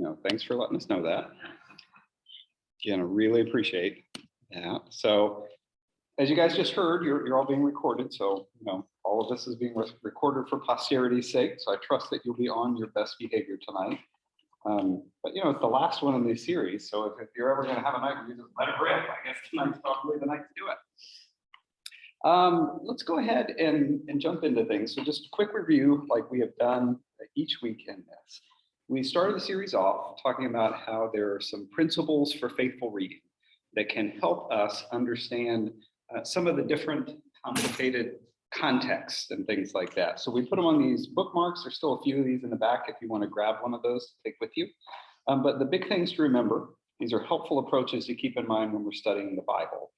No, thanks for letting us know that. Again, I really appreciate that. So as you guys just heard, you're all being recorded. So, all of this is being recorded for posterity's sake. So I trust that you'll be on your best behavior tonight. But it's the last one in this series. So if you're ever going to have a night where you just let it rip, I guess tonight's probably the night to do it. Let's go ahead and jump into things. So just a quick review, like we have done each week in this. We started the series off talking about how there are some principles for faithful reading that can help us understand some of the different complicated contexts and things like that. So we put them on these bookmarks. There's still a few of these in the back if you want to grab one of those to take with you. But the big things to remember, these are helpful approaches to keep in mind when we're studying the Bible.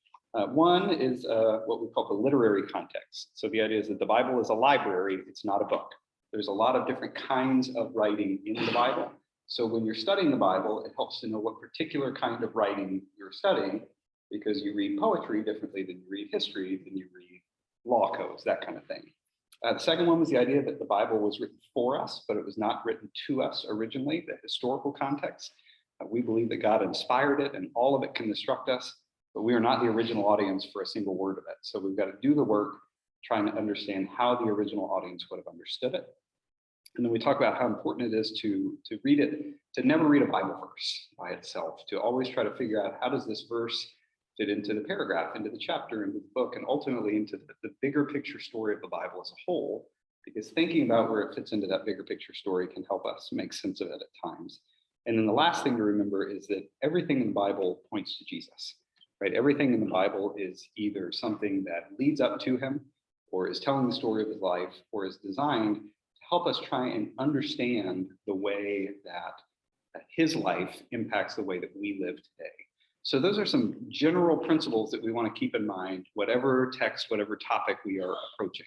One is what we call the literary context. So the idea is that the Bible is a library, it's not a book. There's a lot of different kinds of writing in the Bible. So when you're studying the Bible, it helps to know what particular kind of writing you're studying, because you read poetry differently than you read history, than you read law codes, that kind of thing. The second one was the idea that the Bible was written for us, but it was not written to us originally, the historical context. We believe that God inspired it and all of it can instruct us, but we are not the original audience for a single word of it. So we've got to do the work trying to understand how the original audience would have understood it. And then we talk about how important it is to read it, to never read a Bible verse by itself, to always try to figure out how does this verse fit into the paragraph, into the chapter, into the book, and ultimately into the bigger picture story of the Bible as a whole, because thinking about where it fits into that bigger picture story can help us make sense of it at times. And then the last thing to remember is that everything in the Bible points to Jesus, right? Everything in the Bible is either something that leads up to him, or is telling the story of his life, or is designed to help us try and understand the way that his life impacts the way that we live today. So those are some general principles that we want to keep in mind, whatever text, whatever topic we are approaching.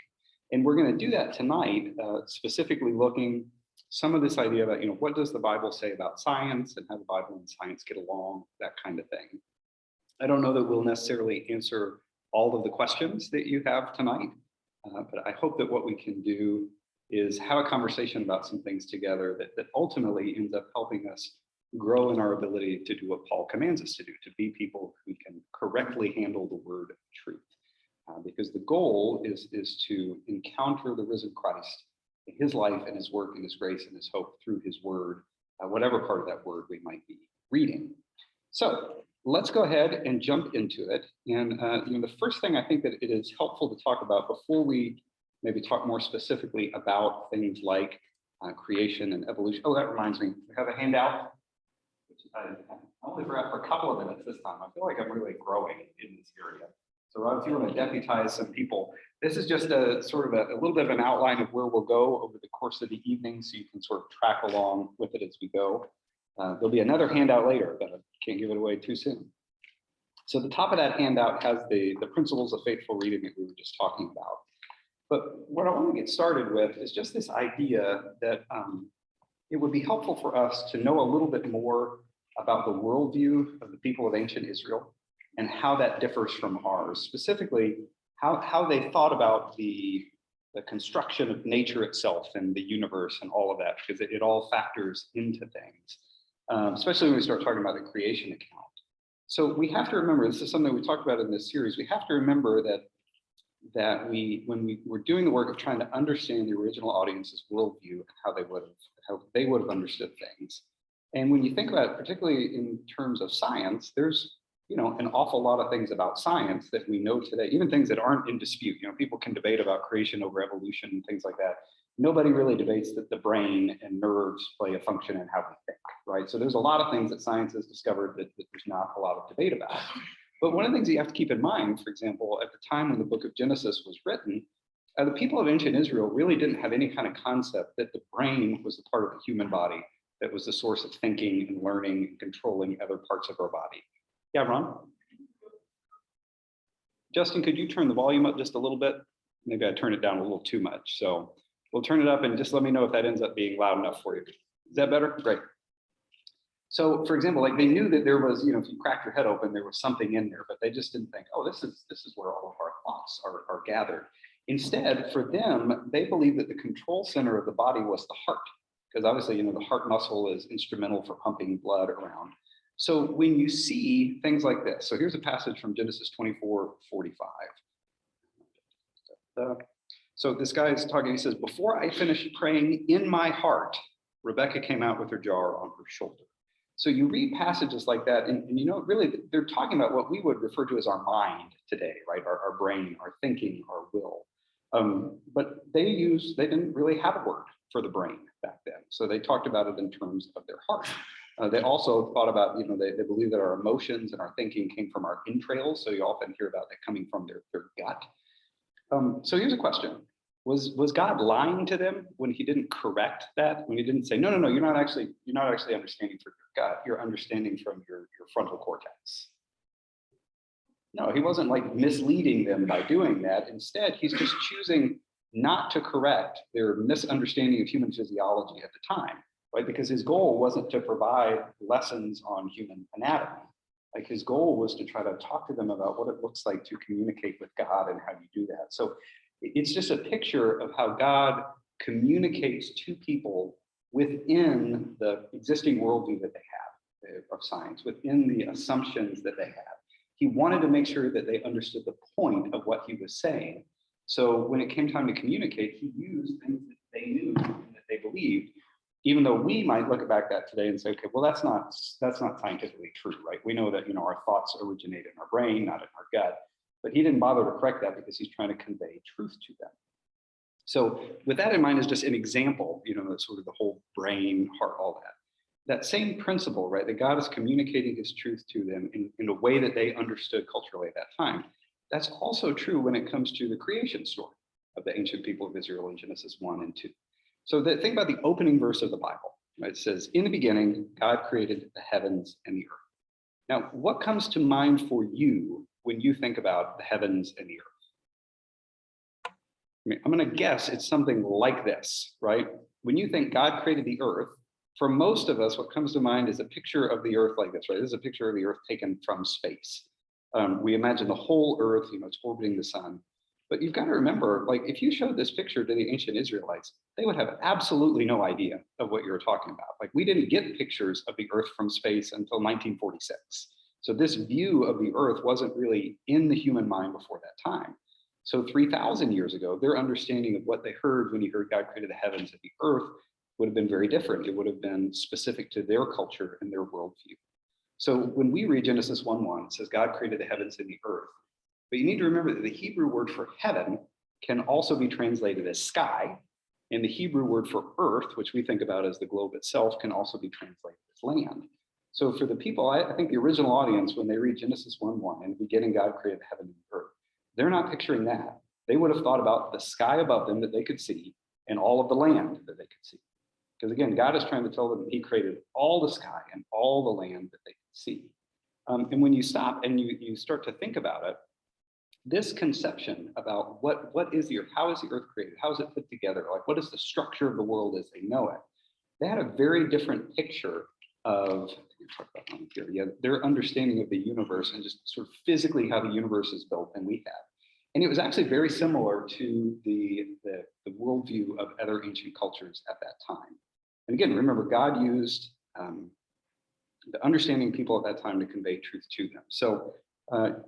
And we're going to do that tonight, specifically looking some of this idea about, what does the Bible say about science and how the Bible and science get along, that kind of thing. I don't know that we'll necessarily answer all of the questions that you have tonight. But I hope that what we can do is have a conversation about some things together that ultimately ends up helping us grow in our ability to do what Paul commands us to do, to be people who can correctly handle the word of truth. Because the goal is to encounter the risen Christ in his life and his work and his grace and his hope through his word, whatever part of that word we might be reading. So let's go ahead and jump into it. And the first thing I think that it is helpful to talk about before we maybe talk more specifically about things like creation and evolution. Oh, that reminds me, we have a handout, which I only forgot for a couple of minutes this time. I feel like I'm really growing in this area. So Rob, if you want to deputize some people, this is just a sort of a little bit of an outline of where we'll go over the course of the evening, so you can sort of track along with it as we go. There'll be another handout later, but I can't give it away too soon. So the top of that handout has the principles of faithful reading that we were just talking about. But what I want to get started with is just this idea that it would be helpful for us to know a little bit more about the worldview of the people of ancient Israel and how that differs from ours. Specifically, how they thought about the construction of nature itself and the universe and all of that, because it all factors into things. Especially when we start talking about the creation account. So we have to remember, this is something we talked about in this series, we have to remember that when we were doing the work of trying to understand the original audience's worldview and how they would have understood things. And when you think about it, particularly in terms of science, there's an awful lot of things about science that we know today, even things that aren't in dispute. People can debate about creation over evolution and things like that. Nobody really debates that the brain and nerves play a function in how we think, right? So there's a lot of things that science has discovered that there's not a lot of debate about. But one of the things you have to keep in mind, for example, at the time when the book of Genesis was written, the people of ancient Israel really didn't have any kind of concept that the brain was the part of the human body that was the source of thinking and learning and controlling other parts of our body. Yeah, Ron? Justin, could you turn the volume up just a little bit? Maybe I turned it down a little too much. So we'll turn it up and just let me know if that ends up being loud enough for you. Is that better? Great. So for example, like they knew that there was, if you cracked your head open, there was something in there, but they just didn't think, oh, this is where all of our thoughts are gathered. Instead, for them, they believed that the control center of the body was the heart. because obviously, the heart muscle is instrumental for pumping blood around. So when you see things like this, so here's a passage from Genesis 24:45. So this guy is talking, he says, before I finished praying in my heart, Rebecca came out with her jar on her shoulder. So you read passages like that, and really, they're talking about what we would refer to as our mind today, right? Our brain, our thinking, our will. But they didn't really have a word for the brain back then. So they talked about it in terms of their heart. They also thought about, they believe that our emotions and our thinking came from our entrails. So you often hear about that coming from their gut. So here's a question. Was God lying to them when he didn't correct that? When he didn't say, no, you're not actually understanding from your gut, you're understanding from your frontal cortex. No, he wasn't like misleading them by doing that. Instead, he's just choosing not to correct their misunderstanding of human physiology at the time, right? Because his goal wasn't to provide lessons on human anatomy. Like his goal was to try to talk to them about what it looks like to communicate with God and how you do that. So it's just a picture of how God communicates to people within the existing worldview that they have of science, within the assumptions that they have. He wanted to make sure that they understood the point of what he was saying. So when it came time to communicate, he used things that they knew and that they believed, even though we might look back at that today and say, okay, well, that's not scientifically true, right? We know that, our thoughts originate in our brain, not in our gut. But he didn't bother to correct that because he's trying to convey truth to them. So with that in mind is just an example, sort of the whole brain, heart, all that. That same principle, right, that God is communicating his truth to them in a way that they understood culturally at that time. That's also true when it comes to the creation story of the ancient people of Israel in Genesis 1 and 2. So think about the opening verse of the Bible. Right? It says, in the beginning, God created the heavens and the earth. Now, what comes to mind for you when you think about the heavens and the earth? I'm going to guess it's something like this, right? When you think God created the earth, for most of us, what comes to mind is a picture of the earth like this, right? This is a picture of the earth taken from space. We imagine the whole earth, it's orbiting the sun. But you've got to remember, like, if you showed this picture to the ancient Israelites, they would have absolutely no idea of what you were talking about. Like, we didn't get pictures of the earth from space until 1946. So this view of the earth wasn't really in the human mind before that time. So 3,000 years ago, their understanding of what they heard when you heard God created the heavens and the earth would have been very different. It would have been specific to their culture and their worldview. So when we read Genesis 1:1, it says God created the heavens and the earth. But you need to remember that the Hebrew word for heaven can also be translated as sky. And the Hebrew word for earth, which we think about as the globe itself, can also be translated as land. So for the people, I think the original audience, when they read Genesis 1:1, in the beginning God created heaven and earth, they're not picturing that. They would have thought about the sky above them that they could see and all of the land that they could see. Because again, God is trying to tell them that he created all the sky and all the land that they could see. And when you stop and you start to think about it, this conception about what is the earth, how is the earth created, how is it put together, like what is the structure of the world as they know it, they had a very different picture of their understanding of the universe and just sort of physically how the universe is built than we have. And it was actually very similar to the worldview of other ancient cultures at that time. And again, remember, God used the understanding people at that time to convey truth to them. So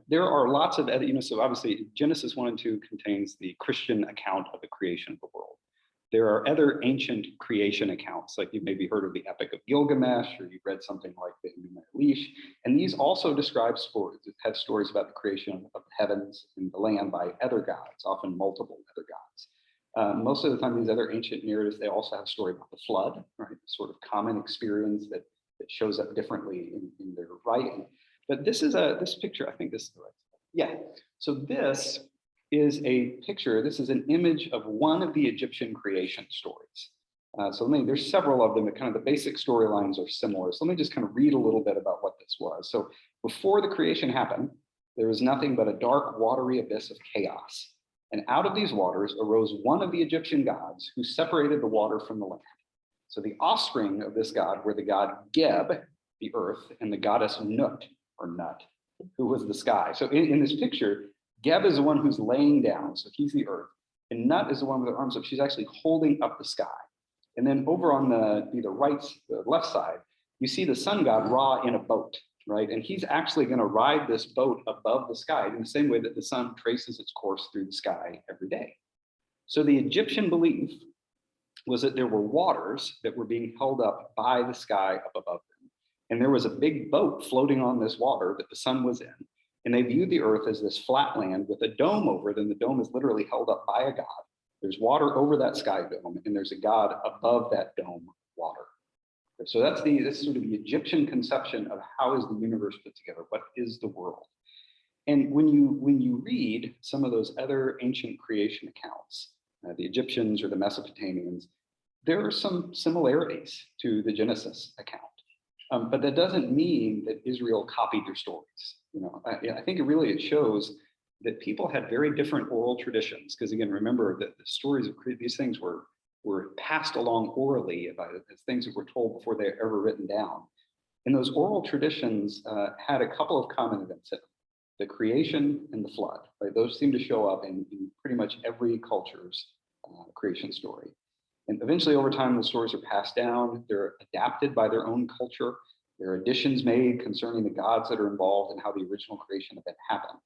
there are lots of, so obviously Genesis 1 and 2 contains the Christian account of the creation of the world. There are other ancient creation accounts, like you've maybe heard of the Epic of Gilgamesh, or you've read something like the Enuma-Elish, and these also describe stories, have stories about the creation of the heavens and the land by other gods, often multiple other gods. Most of the time, these other ancient narratives, they also have a story about the flood, right? Sort of common experience that shows up differently in their writing. But this is this picture, I think this is the right. Yeah, so this is a picture, this is an image of one of the Egyptian creation stories. So there's several of them, kind of the basic storylines are similar. So let me just kind of read a little bit about what this was. So before the creation happened, there was nothing but a dark, watery abyss of chaos. And out of these waters arose one of the Egyptian gods who separated the water from the land. So the offspring of this god were the god Geb, the earth, and the goddess Nut, or Nut, who was the sky. So in this picture, Geb is the one who's laying down, so he's the earth, and Nut is the one with her arms up. She's actually holding up the sky. And then over on the left side, you see the sun god Ra in a boat, right? And he's actually going to ride this boat above the sky in the same way that the sun traces its course through the sky every day. So the Egyptian belief was that there were waters that were being held up by the sky up above them. And there was a big boat floating on this water that the sun was in. And they viewed the earth as this flat land with a dome over it, and the dome is literally held up by a god. There's water over that sky dome, and there's a god above that dome water. So that's sort of the Egyptian conception of how is the universe put together? What is the world? And when you read some of those other ancient creation accounts, the Egyptians or the Mesopotamians, there are some similarities to the Genesis account. But that doesn't mean that Israel copied their stories. I think it shows that people had very different oral traditions. Because again, remember that the stories of these things were passed along orally as things that were told before they were ever written down. And those oral traditions had a couple of common events in them: the creation and the flood. Right? Those seem to show up in pretty much every culture's creation story. And eventually, over time, the stories are passed down. They're adapted by their own culture. There are additions made concerning the gods that are involved and how the original creation event happened.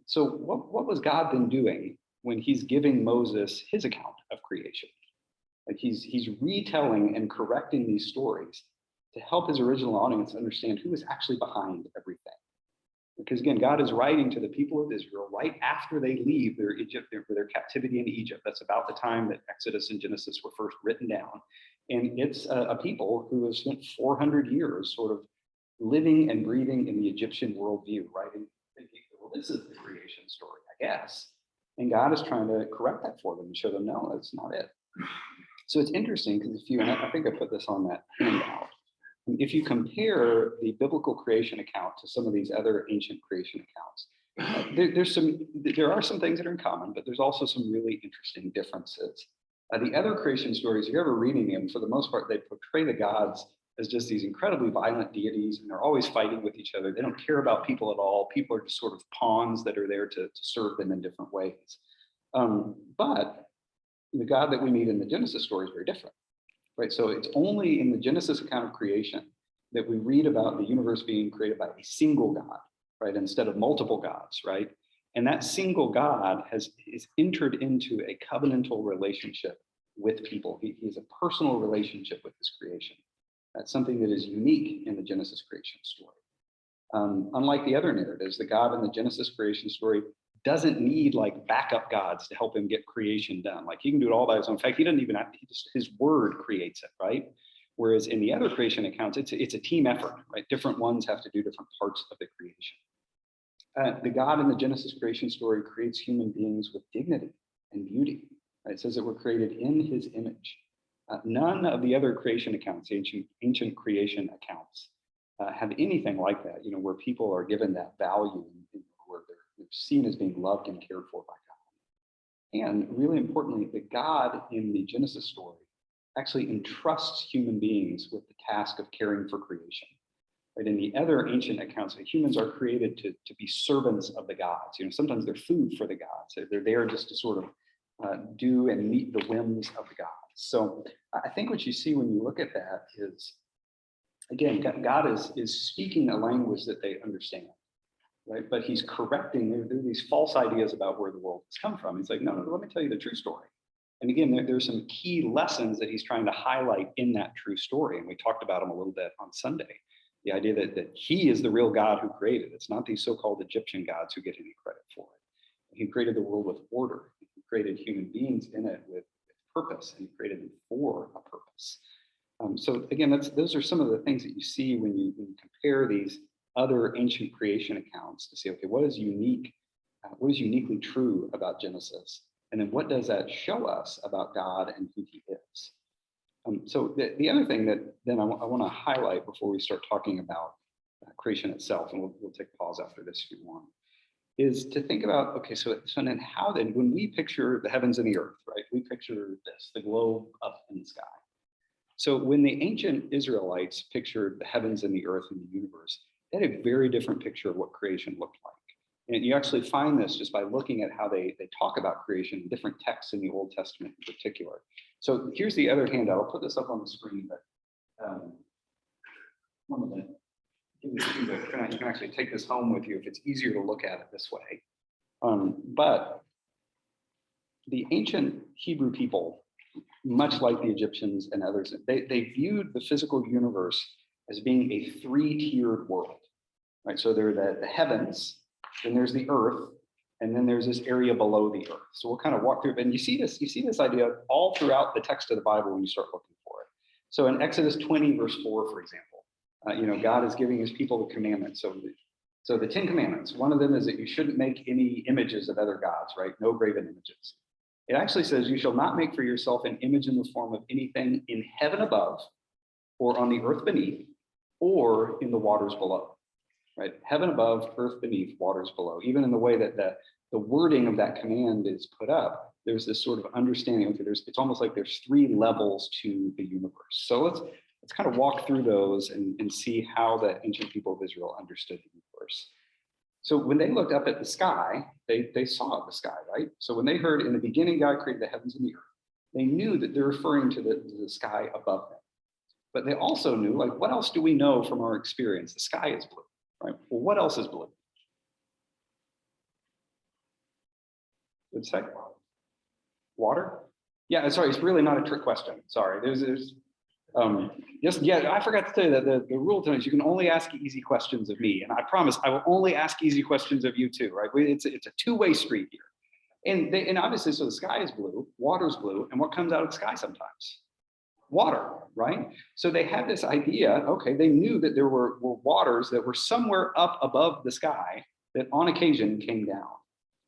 So what was God then doing when he's giving Moses his account of creation? Like he's retelling and correcting these stories to help his original audience understand who is actually behind everything. Because again, God is writing to the people of Israel right after they leave their captivity in Egypt. That's about the time that Exodus and Genesis were first written down. And it's a people who have spent 400 years sort of living and breathing in the Egyptian worldview, right? And thinking, well, this is the creation story, I guess. And God is trying to correct that for them and show them, no, that's not it. So it's interesting because and I think I put this on that handout. If you compare the biblical creation account to some of these other ancient creation accounts, there are some things that are in common, but there's also some really interesting differences. The other creation stories, if you're ever reading them, for the most part, they portray the gods as just these incredibly violent deities, and they're always fighting with each other. They don't care about people at all. People are just sort of pawns that are there to serve them in different ways. But the God that we meet in the Genesis story is very different. Right, so it's only in the Genesis account of creation that we read about the universe being created by a single God, right, instead of multiple gods, right? And that single God is entered into a covenantal relationship with people. He has a personal relationship with his creation. That's something that is unique in the Genesis creation story. Unlike the other narratives, the God in the Genesis creation story doesn't need like backup gods to help him get creation done. Like he can do it all by his own. In fact, he doesn't even have, his word creates it, right? Whereas in the other creation accounts, it's a team effort, right? Different ones have to do different parts of the creation. The God in the Genesis creation story creates human beings with dignity and beauty. Right? It says that we're created in his image. None of the other creation accounts, ancient creation accounts, have anything like that, where people are given that value where they're seen as being loved and cared for by God. And really importantly, the God in the Genesis story actually entrusts human beings with the task of caring for creation. Right? In the other ancient accounts, humans are created to be servants of the gods. Sometimes they're food for the gods. They're there just to sort of do and meet the whims of the gods. So I think what you see when you look at that is, again, God is speaking a language that they understand. Right? But he's correcting, there are these false ideas about where the world has come from. He's like, no, let me tell you the true story. And again, there's some key lessons that he's trying to highlight in that true story. And we talked about them a little bit on Sunday. The idea that he is the real God who created it. It's not these so-called Egyptian gods who get any credit for it. He created the world with order. He created human beings in it with purpose, and he created them for a purpose. So again, those are some of the things that you see when you compare these other ancient creation accounts to say, okay, what is unique? What is uniquely true about Genesis? And then what does that show us about God and who he is? So the other thing that then I want to highlight before we start talking about creation itself, and we'll take pause after this if you want, is to think about, okay, so then how then, when we picture the heavens and the earth, right? We picture this, the globe up in the sky. So when the ancient Israelites pictured the heavens and the earth and the universe, they had a very different picture of what creation looked like. And you actually find this just by looking at how they talk about creation in different texts in the Old Testament in particular. So here's the other handout. I'll put this up on the screen, but one minute. You can actually take this home with you if it's easier to look at it this way. But the ancient Hebrew people, much like the Egyptians and others, they viewed the physical universe as being a three-tiered world, right? So there are the heavens, then there's the earth, and then there's this area below the earth. So we'll kind of walk through it, and you see this idea all throughout the text of the Bible when you start looking for it. So in Exodus 20, verse 4, for example, God is giving his people the commandments. So the 10 commandments, one of them is that you shouldn't make any images of other gods, right? No graven images. It actually says you shall not make for yourself an image in the form of anything in heaven above, or on the earth beneath, or in the waters below, right? Heaven above, earth beneath, waters below. Even in the way that the wording of that command is put up, there's this sort of understanding. Okay, it's almost like there's three levels to the universe. So let's kind of walk through those and see how the ancient people of Israel understood the universe. So when they looked up at the sky, they saw the sky, right? So when they heard in the beginning, God created the heavens and the earth, they knew that they're referring to the sky above them. But they also knew, like, what else do we know from our experience? The sky is blue, right? Well, what else is blue? Good say. Water? Yeah, sorry, it's really not a trick question. Sorry, I forgot to tell you that the rule tonight is you can only ask easy questions of me, and I promise I will only ask easy questions of you too, right? It's a two-way street here, and obviously, so the sky is blue, water's blue, and what comes out of the sky sometimes? Water, right? So they had this idea. Okay, they knew that there were waters that were somewhere up above the sky that on occasion came down.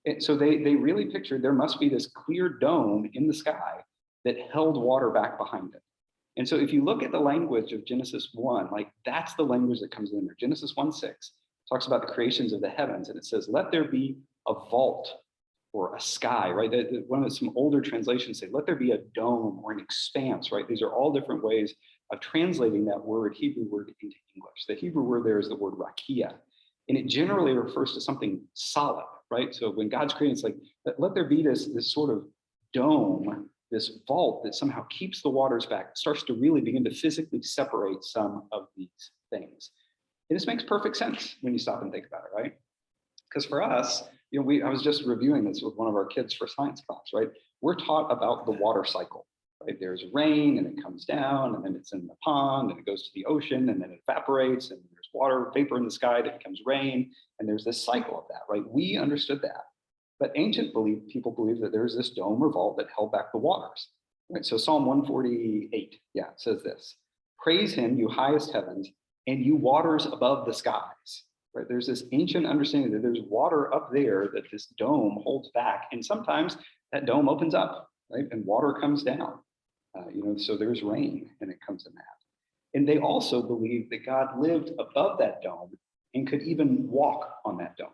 And so they really pictured there must be this clear dome in the sky that held water back behind it. And so if you look at the language of Genesis 1, like that's the language that comes in there. Genesis 1:6 talks about the creations of the heavens, and it says, let there be a vault or a sky, right? One of some older translations say, let there be a dome or an expanse, right? These are all different ways of translating that word, Hebrew word, into English. The Hebrew word there is the word rakia, and it generally refers to something solid, right? So when God's creating, it's like, let there be this sort of dome, this vault that somehow keeps the waters back, starts to really begin to physically separate some of these things. And this makes perfect sense when you stop and think about it, right? Because for us, I was just reviewing this with one of our kids for science class, right? We're taught about the water cycle, right? There's rain and it comes down and then it's in the pond and it goes to the ocean and then it evaporates and there's water vapor in the sky that becomes rain. And there's this cycle of that, right? We understood that. But ancient people believed that there's this dome or vault that held back the waters, right? So Psalm 148, says this, praise him, you highest heavens, and you waters above the skies. Right? There's this ancient understanding that there's water up there that this dome holds back, and sometimes that dome opens up, right? And water comes down. So there's rain, and it comes in that. And they also believed that God lived above that dome and could even walk on that dome.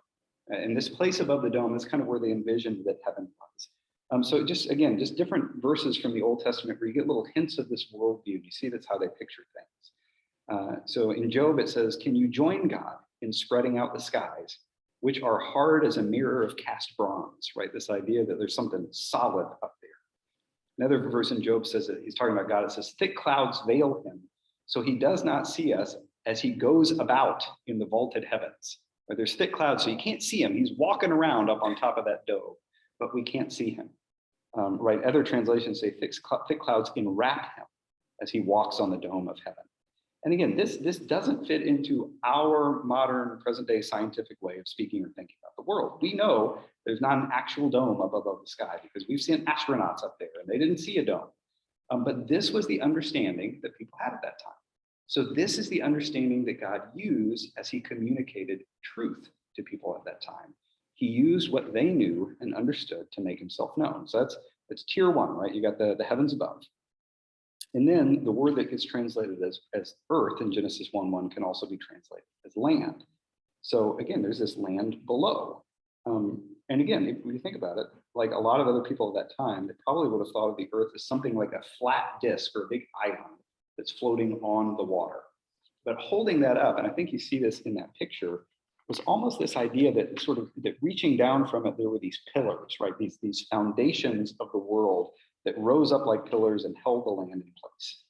And this place above the dome is kind of where they envisioned that heaven was. So just different verses from the Old Testament where you get little hints of this worldview. You see that's how they pictured things. So in Job, it says, can you join God in spreading out the skies, which are hard as a mirror of cast bronze, right? This idea that there's something solid up there. Another verse in Job says that he's talking about God. It says, thick clouds veil him, so he does not see us as he goes about in the vaulted heavens. Right? There's thick clouds, so you can't see him. He's walking around up on top of that dome, but we can't see him. Right? Other translations say thick clouds enwrap him as he walks on the dome of heaven. And again, this doesn't fit into our modern present day scientific way of speaking or thinking about the world. We know there's not an actual dome up above the sky because we've seen astronauts up there and they didn't see a dome. But this was the understanding that people had at that time. So this is the understanding that God used as he communicated truth to people at that time. He used what they knew and understood to make himself known. So that's tier one, right? You got the heavens above. And then the word that gets translated as earth in Genesis 1:1 can also be translated as land. So again, there's this land below. And again, if you think about it, like a lot of other people at that time, they probably would have thought of the earth as something like a flat disk or a big ion that's floating on the water. But holding that up, and I think you see this in that picture, was almost this idea that sort of that reaching down from it, there were these pillars, right? These foundations of the world that rose up like pillars and held the land in place.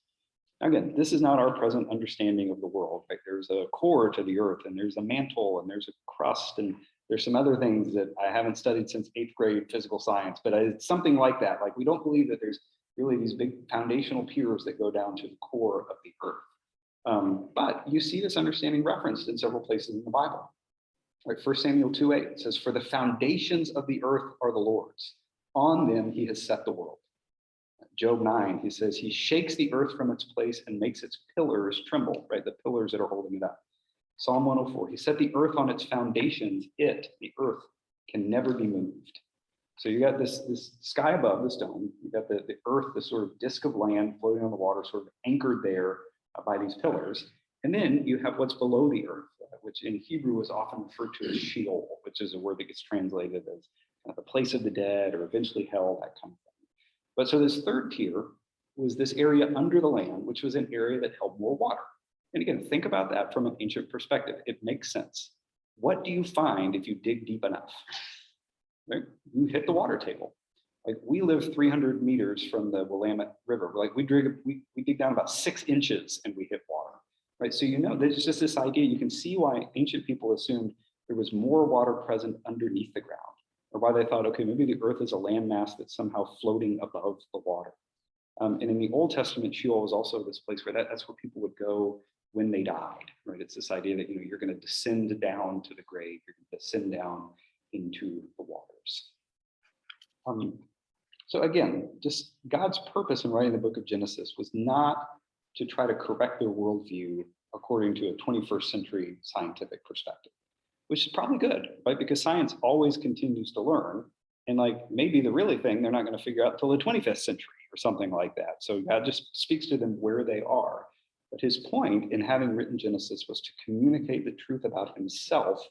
Again, this is not our present understanding of the world, right? There's a core to the earth, and there's a mantle, and there's a crust, and there's some other things that I haven't studied since 8th grade physical science, but it's something like that. Like, we don't believe that there's really these big foundational piers that go down to the core of the earth. But you see this understanding referenced in several places in the Bible. Right, 1 Samuel 2:8 says, "For the foundations of the earth are the Lord's. On them he has set the world." Job 9, he says, "He shakes the earth from its place and makes its pillars tremble," right? The pillars that are holding it up. Psalm 104, "He set the earth on its foundations. The earth, can never be moved." So you got this sky above this dome. You got the earth, this sort of disk of land floating on the water, sort of anchored there by these pillars. And then you have what's below the earth, which in Hebrew is often referred to as Sheol, which is a word that gets translated as the place of the dead or eventually hell, that kind of thing. But so this third tier was this area under the land, which was an area that held more water. And again, think about that from an ancient perspective. It makes sense. What do you find if you dig deep enough? Right? You hit the water table. Like, we live 300 meters from the Willamette River. Like, we dig down about 6 inches and we hit water. Right, so there's just this idea. You can see why ancient people assumed there was more water present underneath the ground, or why they thought, okay, maybe the earth is a landmass that's somehow floating above the water. And in the Old Testament, Sheol was also this place where that's where people would go when they died. Right, it's this idea that you're going to descend down to the grave, you're going to descend down into the waters. So again, just God's purpose in writing the book of Genesis was not to try to correct their worldview according to a 21st century scientific perspective, which is probably good, right? Because science always continues to learn. And like, maybe the really thing they're not going to figure out till the 25th century or something like that. So God just speaks to them where they are. But his point in having written Genesis was to communicate the truth about himself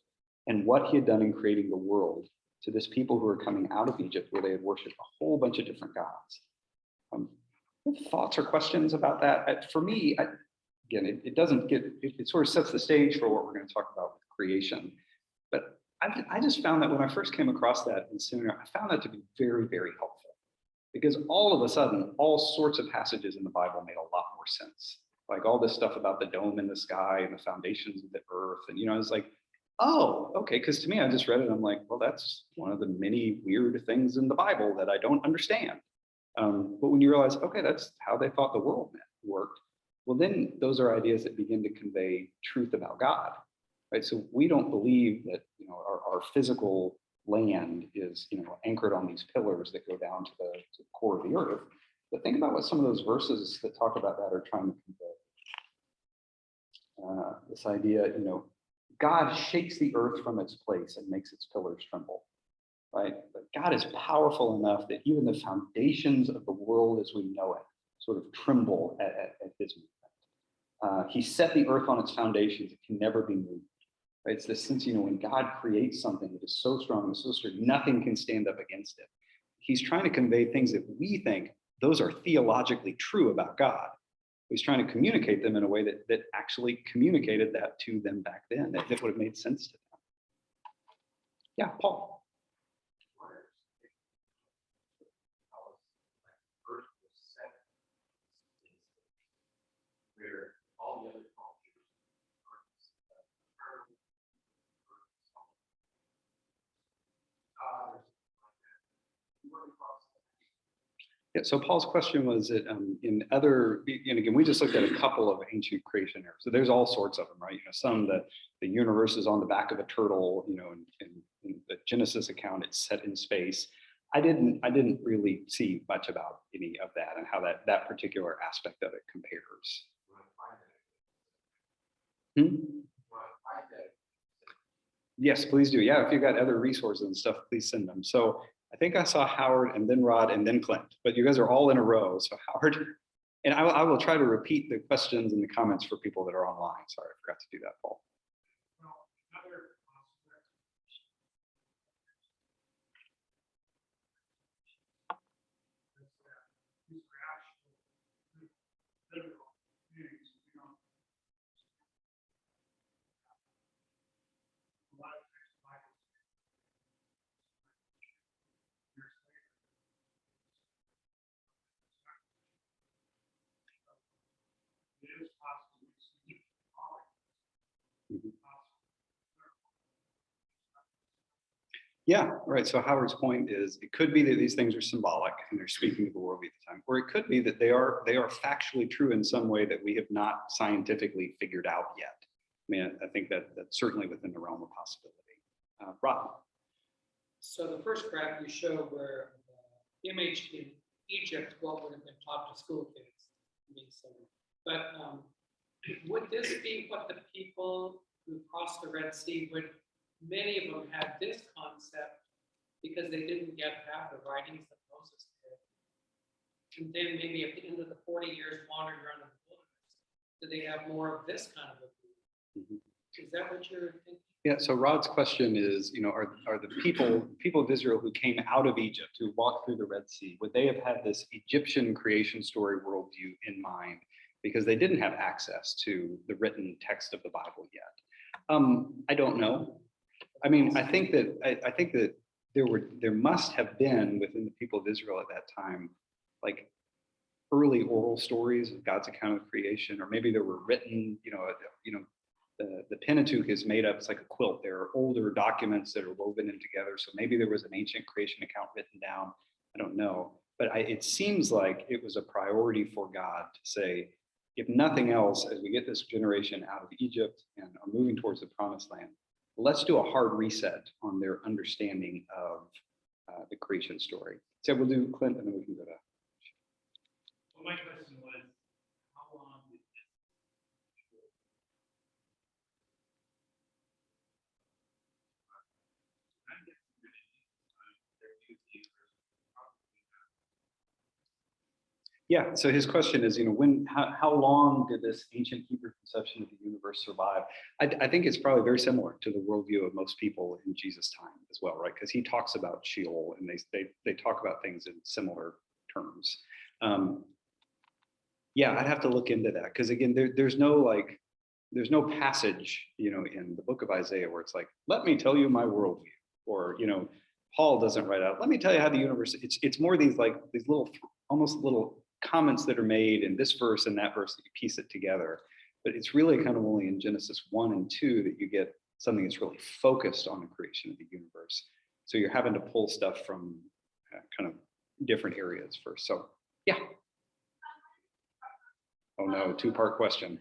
and what he had done in creating the world to this people who were coming out of Egypt, where they had worshiped a whole bunch of different gods. Thoughts or questions about that? For me, again, it sort of sets the stage for what we're going to talk about with creation. But I just found that when I first came across that in seminary, I found that to be very, very helpful, because all of a sudden, all sorts of passages in the Bible made a lot more sense. Like all this stuff about the dome in the sky and the foundations of the earth. And, I was like, oh, okay. Because to me, I just read it. I'm like, well, that's one of the many weird things in the Bible that I don't understand. But when you realize, okay, that's how they thought the world worked, well, then those are ideas that begin to convey truth about God, right? So we don't believe that our physical land is anchored on these pillars that go down to the core of the earth. But think about what some of those verses that talk about that are trying to convey. This idea, God shakes the earth from its place and makes its pillars tremble. Right? But God is powerful enough that even the foundations of the world as we know it sort of tremble at his movement. He set the earth on its foundations. It can never be moved. Right? It's this sense, when God creates something that is so strong and so certain, nothing can stand up against it. He's trying to convey things that we think those are theologically true about God. He's trying to communicate them in a way that actually communicated that to them back then, that would have made sense to them. Yeah, Paul. Where all the other cultures Yeah, so Paul's question was that in other, and again, we just looked at a couple of ancient creation errors. So there's all sorts of them, right? Some the universe is on the back of a turtle, in the Genesis account, it's set in space. I didn't really see much about any of that and how that particular aspect of it compares. Yes, please do. Yeah, if you've got other resources and stuff, please send them. So I think I saw Howard and then Rod and then Clint, but you guys are all in a row. So Howard, and I will try to repeat the questions and the comments for people that are online. Sorry, I forgot to do that, Paul. is possible. Yeah, right. So Howard's point is it could be that these things are symbolic and they're speaking to the world at the time, or it could be that they are factually true in some way that we have not scientifically figured out yet. I mean, I think that's certainly within the realm of possibility. Rob. So the first graph you showed where the image in Egypt, what would have been taught to school kids. But would this be what the people who crossed the Red Sea, would many of them had this concept because they didn't yet have the writings that Moses did? And then maybe at the end of the 40 years wandering around in the wilderness, do they have more of this kind of a view? Mhm. Is that what you're thinking? Yeah, so Rod's question is, are the people of Israel who came out of Egypt, who walked through the Red Sea, would they have had this Egyptian creation story worldview in mind because they didn't have access to the written text of the Bible yet? I don't know. I mean, I think that there must have been within the people of Israel at that time, like early oral stories of God's account of creation, or maybe there were written, the Pentateuch is made up, it's like a quilt. There are older documents that are woven in together. So maybe there was an ancient creation account written down. I don't know. But it seems like it was a priority for God to say, if nothing else, as we get this generation out of Egypt and are moving towards the promised land, let's do a hard reset on their understanding of the creation story. So we'll do Clint and then we can go to. Well, my question was, how long did this? Yeah, so his question is, how long did this ancient Hebrew conception of the universe survive? I think it's probably very similar to the worldview of most people in Jesus' time as well, right? Because he talks about Sheol and they talk about things in similar terms. Yeah, I'd have to look into that because again, there's no passage, in the book of Isaiah where it's like, let me tell you my worldview, or Paul doesn't write out, let me tell you how the universe. It's more these little, almost little comments that are made in this verse and that verse that you piece it together. But it's really kind of only in Genesis 1 and 2 that you get something that's really focused on the creation of the universe. So you're having to pull stuff from kind of different areas first. So yeah. Oh no, two-part question.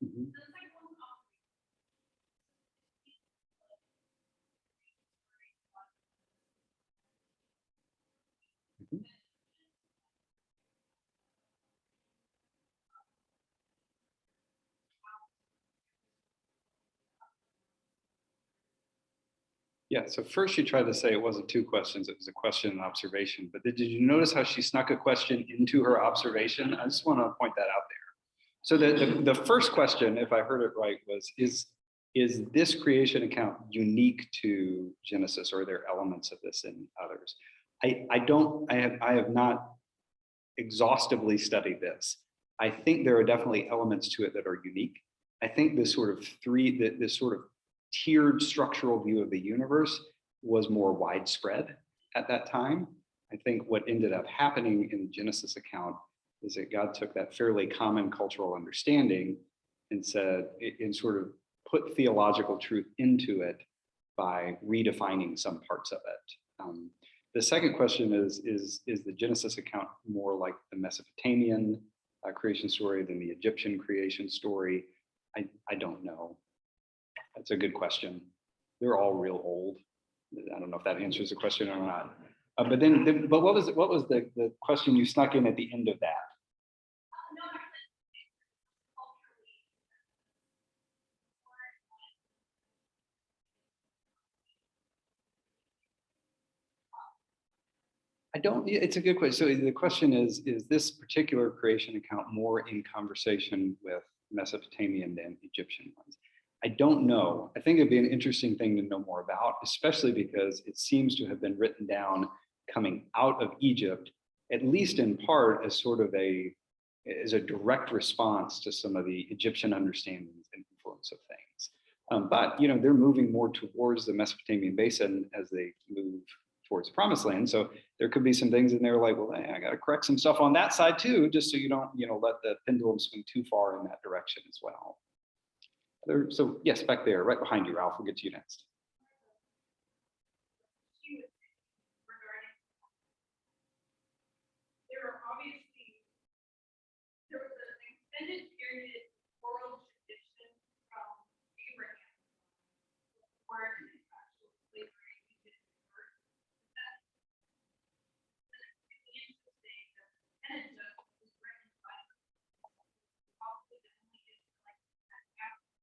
Mhm. Mhm. Yeah, so first you tried to say it wasn't two questions, it was a question and observation. But did you notice how she snuck a question into her observation? I just want to point that out there. So the first question, if I heard it right, was, is this creation account unique to Genesis, or are there elements of this in others? I have not exhaustively studied this. I think there are definitely elements to it that are unique. I think this sort of tiered structural view of the universe was more widespread at that time. I think what ended up happening in the Genesis account is that God took that fairly common cultural understanding and said, and sort of put theological truth into it by redefining some parts of it. The second question is the Genesis account more like the Mesopotamian creation story than the Egyptian creation story? I don't know. That's a good question. They're all real old. I don't know if that answers the question or not. But what was the question you snuck in at the end of that? It's a good question. So the question is this particular creation account more in conversation with Mesopotamian than Egyptian ones? I don't know. I think it'd be an interesting thing to know more about, especially because it seems to have been written down coming out of Egypt at least in part, as sort of as a direct response to some of the Egyptian understandings and influence of things. But they're moving more towards the Mesopotamian basin as they move towards the Promised Land. So there could be some things in there like, well, hey, I got to correct some stuff on that side too, just so you don't, let the pendulum swing too far in that direction as well. So yes, back there, right behind you, Ralph. We'll get to you next. There was an extended period oral tradition from Abraham where actual slavery did occur. That's really interesting that Pentateuch was written by probably the only Israelite that after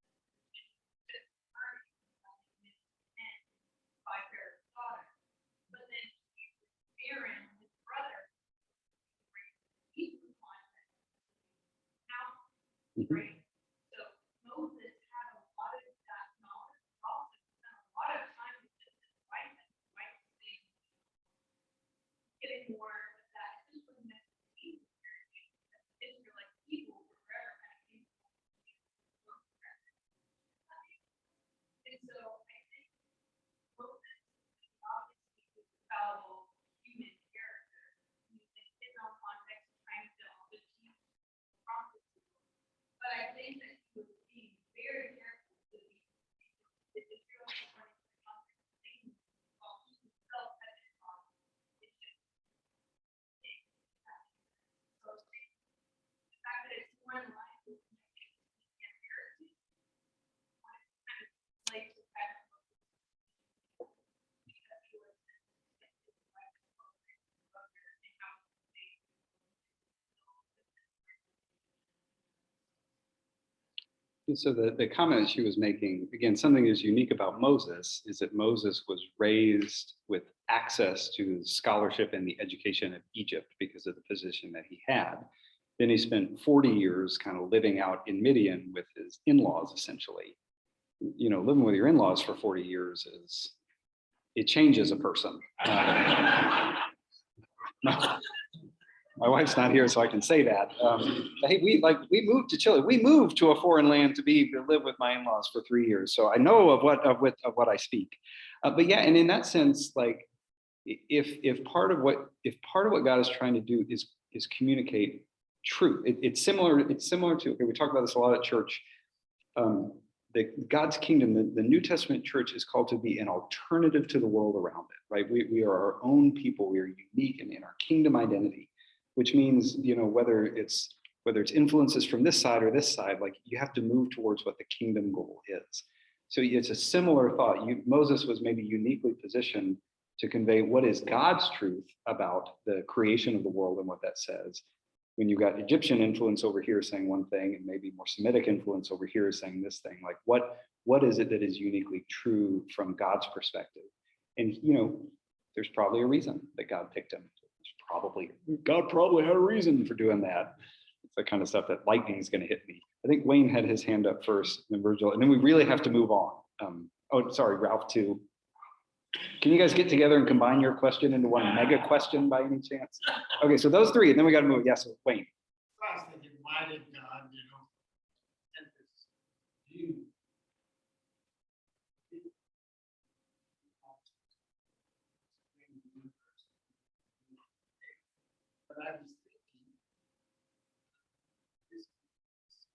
by Pharaoh's daughter. But then Aaron, his brother, Hebrew context. Right? So Moses had a lot of that knowledge, also spent a lot of time with just his wife and his wife's thing, getting more of that. This was Mesopotamian that Israelite people were forever kind of people. And so I think Moses obviously was a fallible human character using his own context, trying to also teach prophecy. But I think that he was being very careful to be the Israelites running the context of things while he himself had been taught Egypt. So I think the fact that it's one line with connected to heritage, kind of like the fact that because he was connected by his brother and how they So the comment she was making, again, something is unique about Moses is that Moses was raised with access to scholarship and the education of Egypt because of the position that he had. Then he spent 40 years kind of living out in Midian with his in-laws, essentially. Living with your in-laws for 40 years it changes a person. My wife's not here, so I can say that. Hey, we moved to Chile. We moved to a foreign land to live with my in-laws for 3 years, so I know of what I speak. But yeah, and in that sense, like if part of what God is trying to do is communicate truth, it's similar to, okay, we talk about this a lot at church. God's kingdom, the New Testament church is called to be an alternative to the world around it, right? We are our own people. We are unique in our kingdom identity, which means, whether it's influences from this side or this side, like you have to move towards what the kingdom goal is. So it's a similar thought. Moses was maybe uniquely positioned to convey what is God's truth about the creation of the world and what that says. When you got Egyptian influence over here saying one thing, and maybe more Semitic influence over here saying this thing, like what is it that is uniquely true from God's perspective? And there's probably a reason that God picked him. God probably had a reason for doing that. It's the kind of stuff that lightning is going to hit me. I think Wayne had his hand up first, and then Virgil, and then we really have to move on. Oh, sorry, Ralph too. Can you guys get together and combine your question into one mega question by any chance? Okay, so those three, and then we got to move. Yes, Wayne. I was thinking, why did God, send this view? But I was thinking,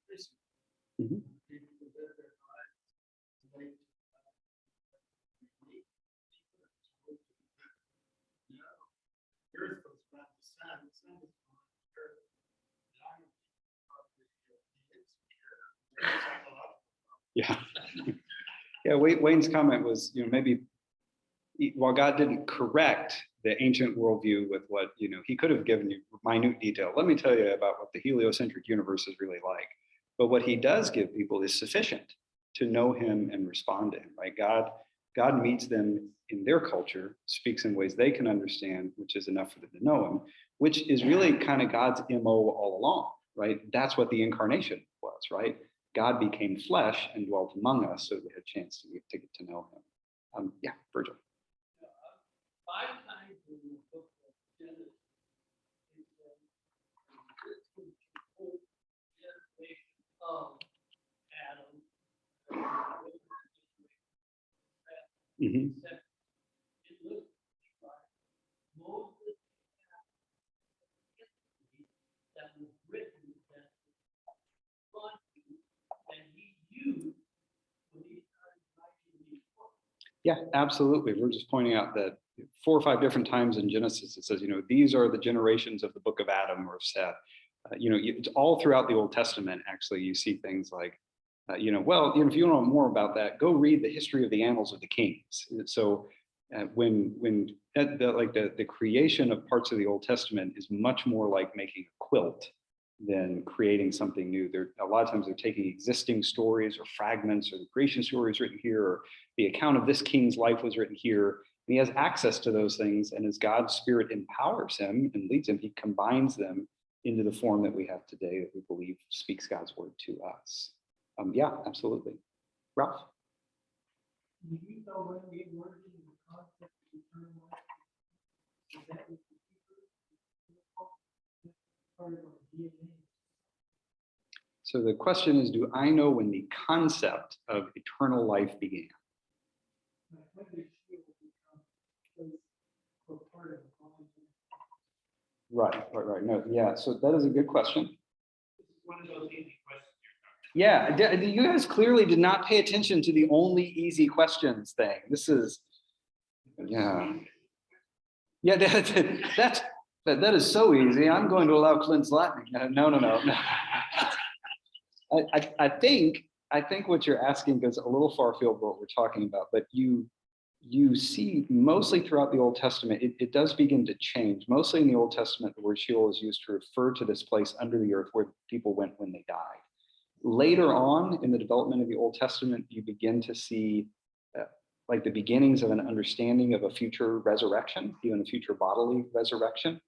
this Mhm. people who live their lives late. The earth goes around the sun is on the earth. Yeah. Yeah, Wayne's comment was, maybe while God didn't correct the ancient worldview with what, he could have given you minute detail. Let me tell you about what the heliocentric universe is really like. But what he does give people is sufficient to know him and respond to him, right? God meets them in their culture, speaks in ways they can understand, which is enough for them to know him, which is really kind of God's MO all along, right? That's what the incarnation was, right? God became flesh and dwelt among us so we had a chance to get to know him. Yeah, Virgil. 5 times in the book of Genesis, was written that fun and he used when he started writing these books. Yeah, absolutely. We're just pointing out that 4 or 5 different times in Genesis, it says, these are the generations of the book of Adam or of Seth. It's all throughout the Old Testament, actually, you see things like, if you want to know more about that, go read the history of the annals of the kings. So when the creation of parts of the Old Testament is much more like making a quilt than creating something new. A lot of times they're taking existing stories or fragments, or the creation story is written here, or the account of this king's life was written here. And he has access to those things, and as God's Spirit empowers him and leads him, he combines them into the form that we have today that we believe speaks God's word to us. Yeah, absolutely. Ralph? Do you know when the word in the concept of eternal life? Is that what the Hebrew part of our DNA? So the question is, do I know when the concept of eternal life began? When did shield become place or part of the body? Right. No, yeah, so that is a good question. This is one of those easy questions. Yeah, you guys clearly did not pay attention to the only easy questions thing. This is, yeah. Yeah, that is so easy. I'm going to allow Clint's lightning. No. I think what you're asking goes a little far afield of what we're talking about, but you see mostly throughout the Old Testament, it does begin to change. Mostly in the Old Testament, the word Sheol is used to refer to this place under the earth where people went when they died. Later on in the development of the Old Testament, you begin to see like the beginnings of an understanding of a future resurrection, even a future bodily resurrection.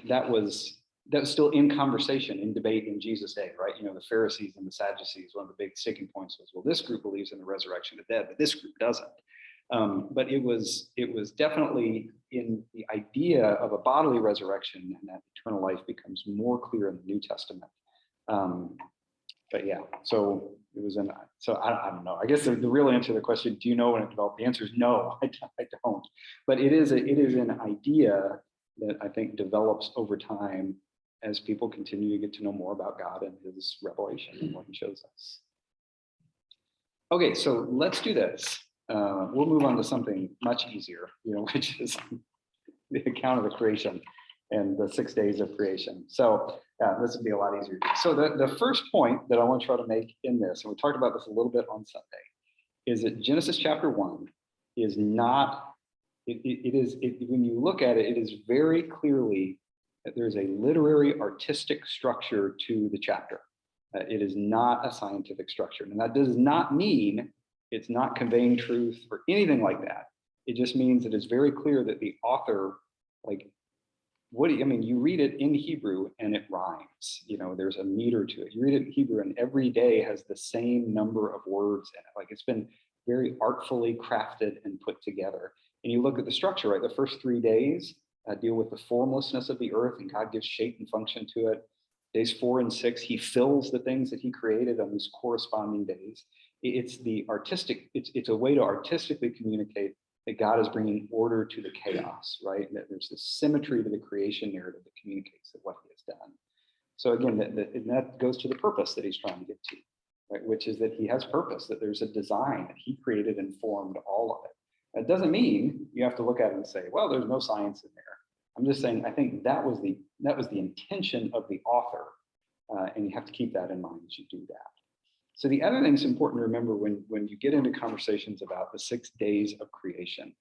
That was still in conversation, in debate in Jesus' day, right? The Pharisees and the Sadducees, one of the big sticking points was, well, this group believes in the resurrection of the dead, but this group doesn't. But it was definitely in the idea of a bodily resurrection, and that eternal life becomes more clear in the New Testament. But yeah, so it was so I don't know. I guess the real answer to the question, do you know when it developed? The answer is no, I don't. But it is an idea that I think develops over time as people continue to get to know more about God and his revelation and what he shows us. Okay, so let's do this. We'll move on to something much easier, which is the account of the creation and the 6 days of creation. So this would be a lot easier. So the first point that I want to try to make in this, and we talked about this a little bit on Sunday, is that Genesis chapter 1 is not, when you look at it, it is very clearly that there's a literary artistic structure to the chapter. It is not a scientific structure. And that does not mean it's not conveying truth or anything like that. It just means that it's very clear that the author, you read it in Hebrew and it rhymes. There's a meter to it. You read it in Hebrew and every day has the same number of words in it. It's been very artfully crafted and put together. And you look at the structure, right? The first 3 days deal with the formlessness of the earth, and God gives shape and function to it. Days 4 and 6, he fills the things that he created on these corresponding days. It's a way to artistically communicate that God is bringing order to the chaos, right? That there's this symmetry to the creation narrative that communicates that what he has done. So again, that goes to the purpose that he's trying to get to, right? Which is that he has purpose, that there's a design that he created and formed all of it. That doesn't mean you have to look at it and say, well, there's no science in there. I'm just saying, I think that was the intention of the author, and you have to keep that in mind as you do that. So the other thing that's important to remember when you get into conversations about the 6 days of creation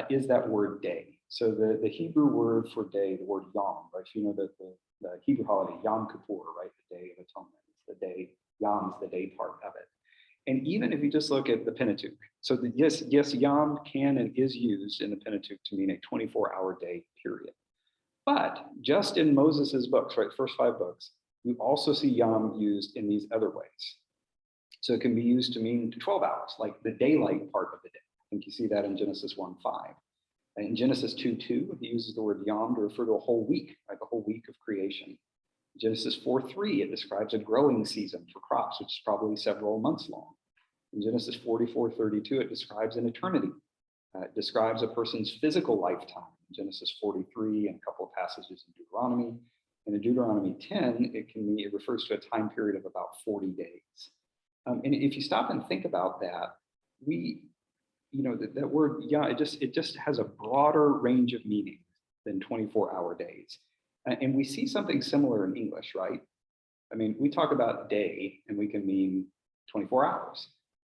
is that word day. So the Hebrew word for day, the word yom, right? You know that the Hebrew holiday, Yom Kippur, right? The Day of Atonement. It's the day, Yom is the day part of it. And even if you just look at the Pentateuch, so yes, Yom can and is used in the Pentateuch to mean a 24-hour day period. But just in Moses's books, right, the first 5 books, you also see Yom used in these other ways. So it can be used to mean 12 hours, like the daylight part of the day. I think you see that in Genesis 1:5. In Genesis 2:2, he uses the word Yom to refer to a whole week, right, the whole week of creation. Genesis 4:3, it describes a growing season for crops, which is probably several months long. In Genesis 44:32, it describes an eternity. It describes a person's physical lifetime. In Genesis 43 and a couple of passages in Deuteronomy. And in Deuteronomy 10, it refers to a time period of about 40 days. And if you stop and think about that, that word, it just has a broader range of meaning than 24-hour days. And we see something similar in English, right? I mean, we talk about day and we can mean 24 hours.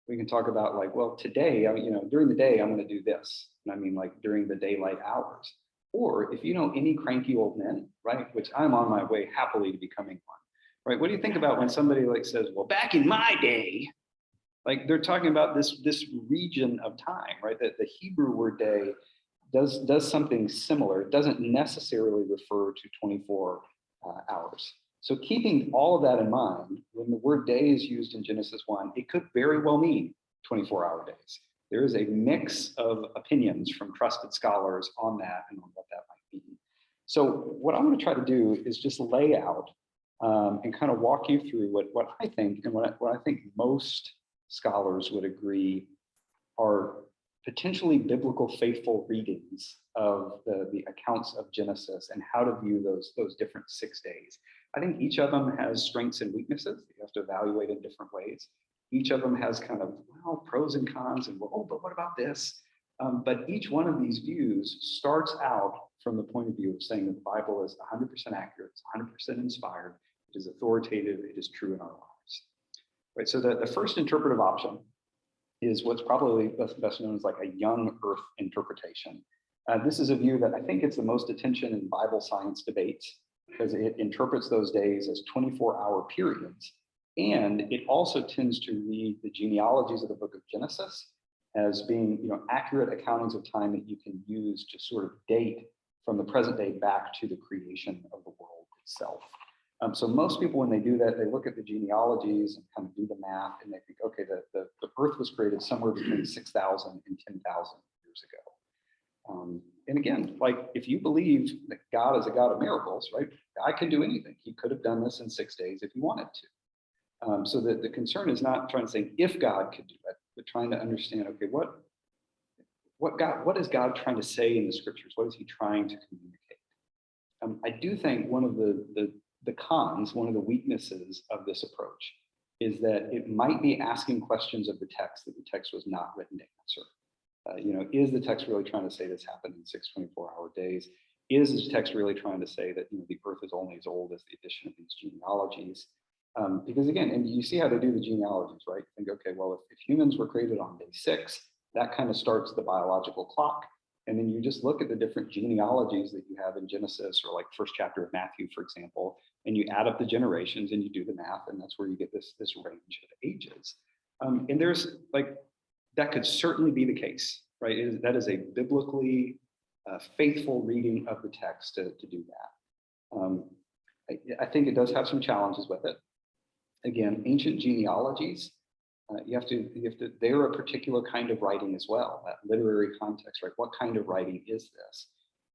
We can talk about like, well, today, during the day, I'm going to do this. And I mean, like during the daylight hours. Or if you know any cranky old men, right, which I'm on my way happily to becoming one, right? What do you think about when somebody like says, well, back in my day, like they're talking about this region of time, right? That the Hebrew word day does something similar. It doesn't necessarily refer to 24 hours. So keeping all of that in mind, when the word day is used in Genesis 1, it could very well mean 24-hour days. There is a mix of opinions from trusted scholars on that and on what that might mean. So what I'm going to try to do is just lay out and kind of walk you through what I think and what I think most scholars would agree are potentially biblical faithful readings of the accounts of Genesis and how to view those different 6 days. I think each of them has strengths and weaknesses that you have to evaluate in different ways. Each of them has kind of, well, pros and cons and, well, but what about this? But each one of these views starts out from the point of view of saying that the Bible is 100% accurate, it's 100% inspired, it is authoritative, it is true in our lives. Right, so the first interpretive option is what's probably best known as like a young earth interpretation. This is a view that I think gets the most attention in Bible science debates because it interprets those days as 24-hour periods. And it also tends to read the genealogies of the book of Genesis as being, accurate accountings of time that you can use to sort of date from the present day back to the creation of the world itself. So most people, when they do that, they look at the genealogies and kind of do the math and they think, okay, the earth was created somewhere between 6,000 and 10,000 years ago. And again, like if you believe that God is a God of miracles, right? God can do anything. He could have done this in 6 days if he wanted to. So that the concern is not trying to say if God could do it, but trying to understand, okay, what is God trying to say in the scriptures? What is he trying to communicate? I do think one of the cons, one of the weaknesses of this approach is that it might be asking questions of the text that the text was not written to answer. Is the text really trying to say this happened in 6 24-hour days? Is the text really trying to say that the earth is only as old as the addition of these genealogies? Because again, and you see how they do the genealogies, right? You think, okay, well, if humans were created on day 6, that kind of starts the biological clock. And then you just look at the different genealogies that you have in Genesis or like first chapter of Matthew, for example, and you add up the generations and you do the math, and that's where you get this range of ages. And there's like, that could certainly be the case, right? That is a biblically faithful reading of the text to do that. I think it does have some challenges with it. Again, ancient genealogies, they're a particular kind of writing as well, that literary context, right? What kind of writing is this?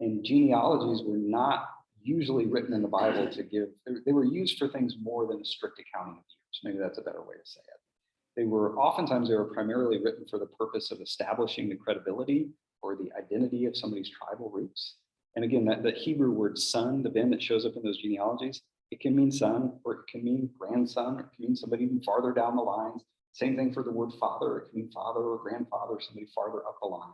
And genealogies were not usually written in the Bible they were used for things more than a strict accounting of years. Maybe that's a better way to say it. Oftentimes they were primarily written for the purpose of establishing the credibility or the identity of somebody's tribal roots. And again, the Hebrew word son, the ben that shows up in those genealogies, it can mean son, or it can mean grandson, or it can mean somebody even farther down the lines. Same thing for the word father. It can mean father or grandfather, somebody farther up the line.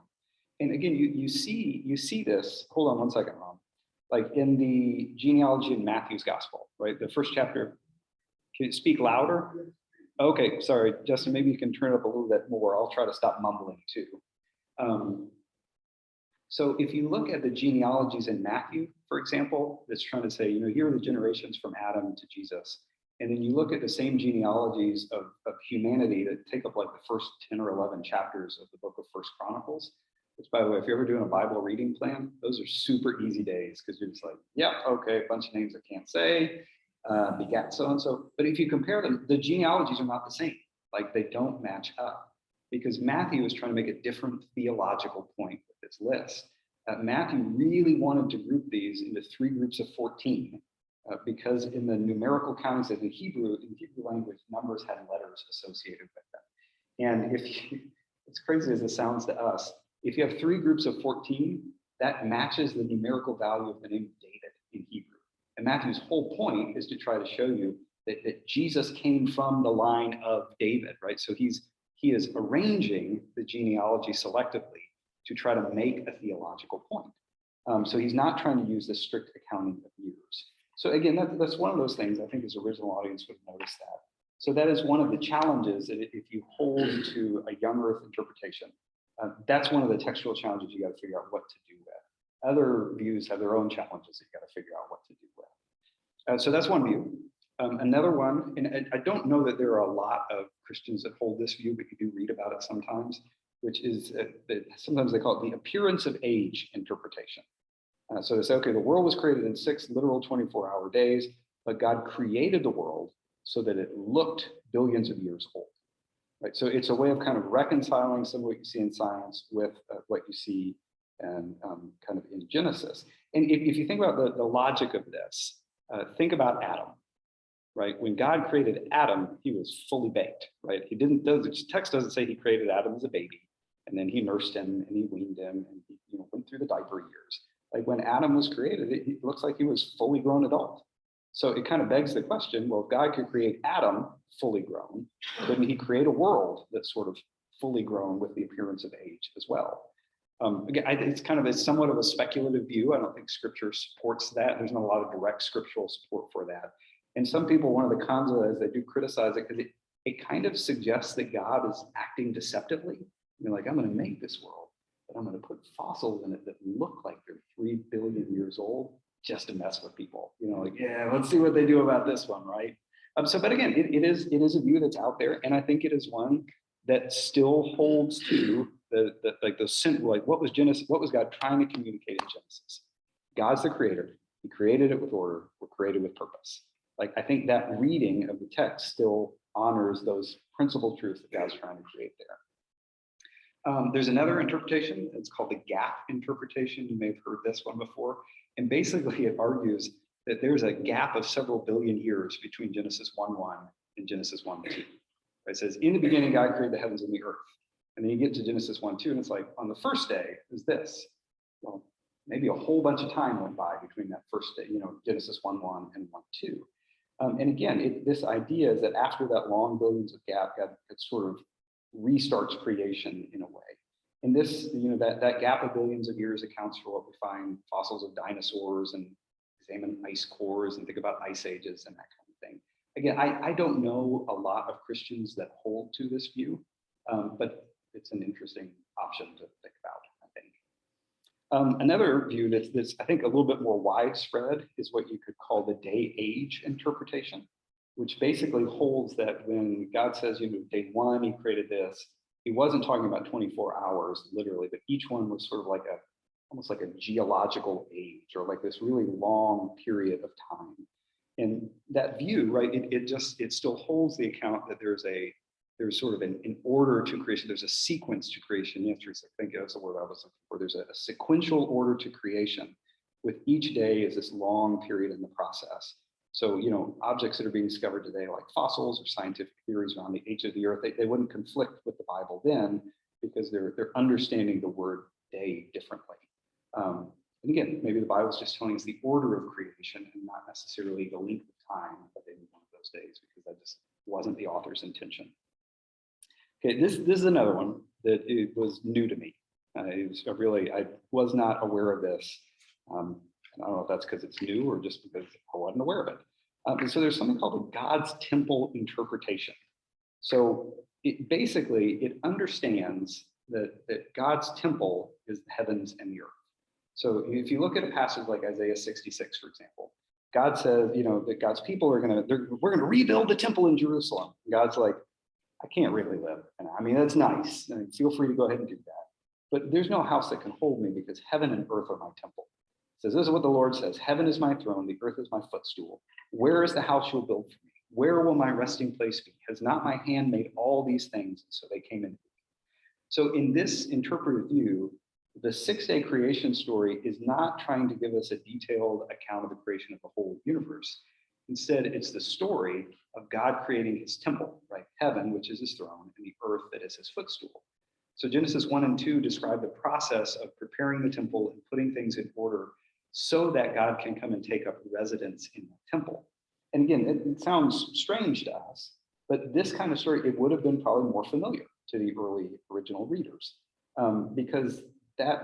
And again, you see this. Hold on one second, Ron. Like in the genealogy in Matthew's gospel, right? The first chapter. Can you speak louder? Okay, sorry, Justin. Maybe you can turn it up a little bit more. I'll try to stop mumbling too. So if you look at the genealogies in Matthew, for example, that's trying to say, here are the generations from Adam to Jesus. And then you look at the same genealogies of humanity that take up like the first 10 or 11 chapters of the book of First Chronicles, which by the way, if you're ever doing a Bible reading plan, those are super easy days because you're just like, yeah, okay, a bunch of names I can't say, begat so-and-so. But if you compare them, the genealogies are not the same. Like they don't match up because Matthew is trying to make a different theological point with this list. Matthew really wanted to group these into 3 groups of 14 because in the numerical counts in the Hebrew language, numbers had letters associated with them. And it's crazy as it sounds to us, if you have 3 groups of 14, that matches the numerical value of the name David in Hebrew. And Matthew's whole point is to try to show you that Jesus came from the line of David, right? So he is arranging the genealogy selectively to try to make a theological point. So he's not trying to use this strict accounting of years. So again, that's one of those things I think his original audience would notice that. So that is one of the challenges that if you hold to a young earth interpretation, that's one of the textual challenges you got to figure out what to do with. Other views have their own challenges that you got to figure out what to do with. So that's one view. Another one, and I don't know that there are a lot of Christians that hold this view, but you do read about it sometimes, which is sometimes they call it the appearance of age interpretation. So they say, okay, the world was created in 6 literal 24-hour days, but God created the world so that it looked billions of years old. Right? So it's a way of kind of reconciling some of what you see in science with what you see and kind of in Genesis. And if you think about the logic of this, think about Adam. Right? When God created Adam, he was fully baked, right? The text doesn't say he created Adam as a baby, and then he nursed him and he weaned him and he went through the diaper years. Like when Adam was created, it looks like he was fully grown adult. So it kind of begs the question, well, if God could create Adam fully grown, couldn't he create a world that's sort of fully grown with the appearance of age as well? Again, it's somewhat of a speculative view. I don't think scripture supports that. There's not a lot of direct scriptural support for that. And some people, one of the cons of that is they do criticize it because it kind of suggests that God is acting deceptively. You're like, I'm going to make this world, but I'm going to put fossils in it that look like they're 3 billion years old just to mess with people. Like, yeah, let's see what they do about this one, right? But again, it is a view that's out there, and I think it is one that still holds to what was Genesis? What was God trying to communicate in Genesis? God's the creator. He created it with order. We're created with purpose. Like, I think that reading of the text still honors those principal truths that God's trying to create there. There's another interpretation. It's called the gap interpretation. You may have heard this one before. And basically, it argues that there's a gap of several billion years between Genesis 1:1 and Genesis 1:2. It says, in the beginning, God created the heavens and the earth. And then you get to Genesis 1:2, and it's like, on the first day is this. Well, maybe a whole bunch of time went by between that first day, Genesis 1:1 and 1:2. And again, this idea is that after that long billions of gap, God sort of restarts creation in a way. And this, that gap of billions of years accounts for what we find fossils of dinosaurs and examine ice cores and think about ice ages and that kind of thing. Again, I don't know a lot of Christians that hold to this view, but it's an interesting option to think about, I think. Another view that's, I think, a little bit more widespread is what you could call the day-age interpretation, which basically holds that when God says, day 1, he created this, he wasn't talking about 24 hours, literally, but each one was sort of like almost like a geological age, or like this really long period of time. And that view, right, it still holds the account that there's sort of an order to creation. There's a sequence to creation. You have to think that's the word I was looking for. There's a sequential order to creation, with each day is this long period in the process. So, objects that are being discovered today, like fossils or scientific theories around the age of the earth, they wouldn't conflict with the Bible then, because they're understanding the word day differently. And again, maybe the Bible is just telling us the order of creation and not necessarily the length of time of any one of those days, because that just wasn't the author's intention. Okay, this is another one that it was new to me. I was not aware of this. I don't know if that's because it's new or just because I wasn't aware of it. And so there's something called the God's temple interpretation. So it understands that God's temple is the heavens and the earth. So if you look at a passage like Isaiah 66, for example, God says, that God's people we're going to rebuild the temple in Jerusalem. And God's like, I can't really live. And I mean, that's nice. And feel free to go ahead and do that. But there's no house that can hold me, because heaven and earth are my temple. It says, this is what the Lord says. Heaven is my throne. The earth is my footstool. Where is the house you'll build for me? Where will my resting place be? Has not my hand made all these things? And so they came into being. So in this interpretive view, the 6-day creation story is not trying to give us a detailed account of the creation of the whole universe. Instead, it's the story of God creating his temple, right? Heaven, which is his throne, and the earth that is his footstool. So Genesis 1 and 2 describe the process of preparing the temple and putting things in order so that God can come and take up residence in the temple. And again, it sounds strange to us, but this kind of story, it would have been probably more familiar to the early original readers, because that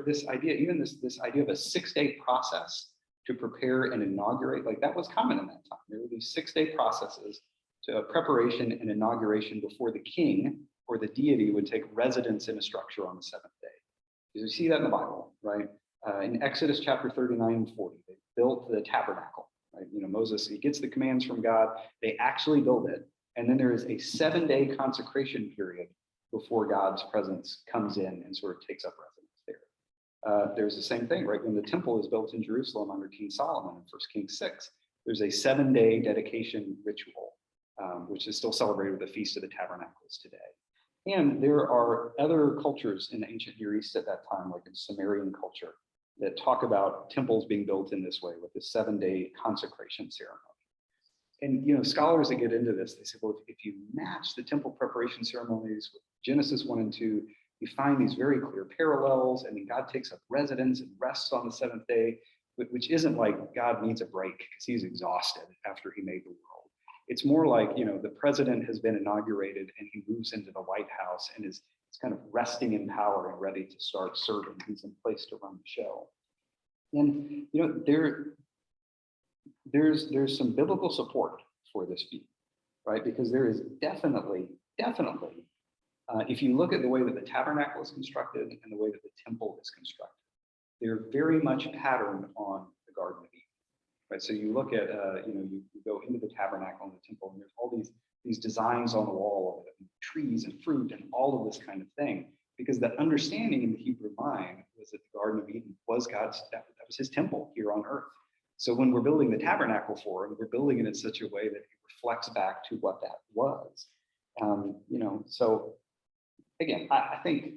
this idea, even this idea of a 6-day process to prepare and inaugurate, like that was common in that time. There were these 6-day processes to preparation and inauguration before the king or the deity would take residence in a structure on the 7th day. You see that in the Bible, right? In Exodus chapter 39 and 40, they built the tabernacle, right? Moses, he gets the commands from God, they actually build it. And then there is a 7-day consecration period before God's presence comes in and sort of takes up residence there. There's the same thing, right? When the temple is built in Jerusalem under King Solomon in 1 Kings 6, there's a 7-day dedication ritual, which is still celebrated with the Feast of the Tabernacles today. And there are other cultures in the ancient Near East at that time, like in Sumerian culture, that talk about temples being built in this way with this 7-day consecration ceremony. And scholars that get into this, they say, well, if you match the temple preparation ceremonies with Genesis 1 and 2, you find these very clear parallels. And then God takes up residence and rests on the 7th day, which isn't like God needs a break because he's exhausted after he made the world. It's more like, the president has been inaugurated and he moves into the White House and is kind of resting in power and ready to start serving. He's in place to run the show. And, there's some biblical support for this view, right? Because there is definitely, if you look at the way that the tabernacle is constructed and the way that the temple is constructed, they're very much patterned on the Garden of Eden, right? So you look at, you go into the tabernacle and the temple, and there's all these designs on the wall of it, and trees and fruit and all of this kind of thing, because the understanding in the Hebrew mind was that the Garden of Eden was that was his temple here on earth. So when we're building the tabernacle for him, we're building it in such a way that it reflects back to what that was. So again, I think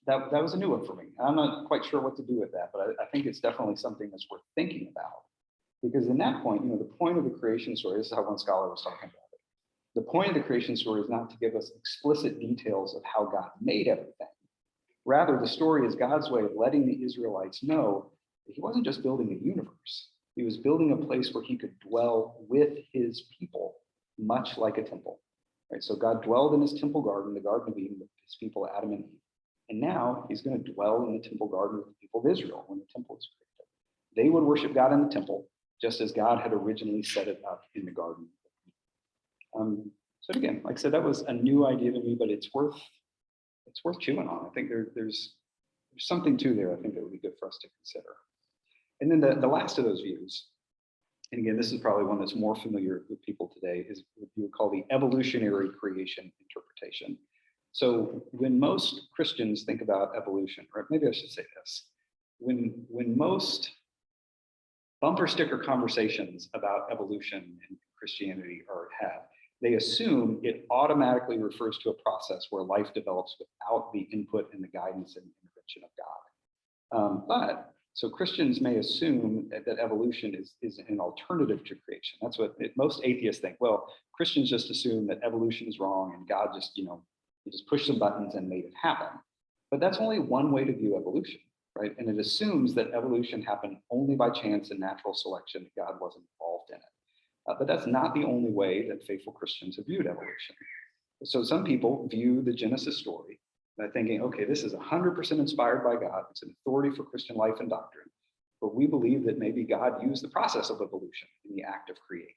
that was a new one for me. I'm not quite sure what to do with that, but I think it's definitely something that's worth thinking about. Because in that point, the point of the creation story, this is how one scholar was talking about it. The point of the creation story is not to give us explicit details of how God made everything. Rather, the story is God's way of letting the Israelites know that he wasn't just building a universe. He was building a place where he could dwell with his people, much like a temple. Right? So God dwelled in his temple garden, the Garden of Eden, with his people, Adam and Eve. And now he's going to dwell in the temple garden with the people of Israel when the temple is created. They would worship God in the temple, just as God had originally set it up in the garden. So again, like I said, that was a new idea to me, but it's worth chewing on. I think there's something to there. I think that would be good for us to consider. And then the last of those views, and again, this is probably one that's more familiar with people today, is what you would call the evolutionary creation interpretation. So when most Christians think about evolution, or maybe I should say this, when most bumper sticker conversations about evolution in Christianity are had, they assume it automatically refers to a process where life develops without the input and the guidance and intervention of God. So Christians may assume that evolution is an alternative to creation. That's what most atheists think. Well, Christians just assume that evolution is wrong and God just, he just pushed some buttons and made it happen. But that's only one way to view evolution, right? And it assumes that evolution happened only by chance and natural selection, that God wasn't involved in it. But that's not the only way that faithful Christians have viewed evolution. So some people view the Genesis story by thinking, okay, this is 100% inspired by God. It's an authority for Christian life and doctrine. But we believe that maybe God used the process of evolution in the act of creating.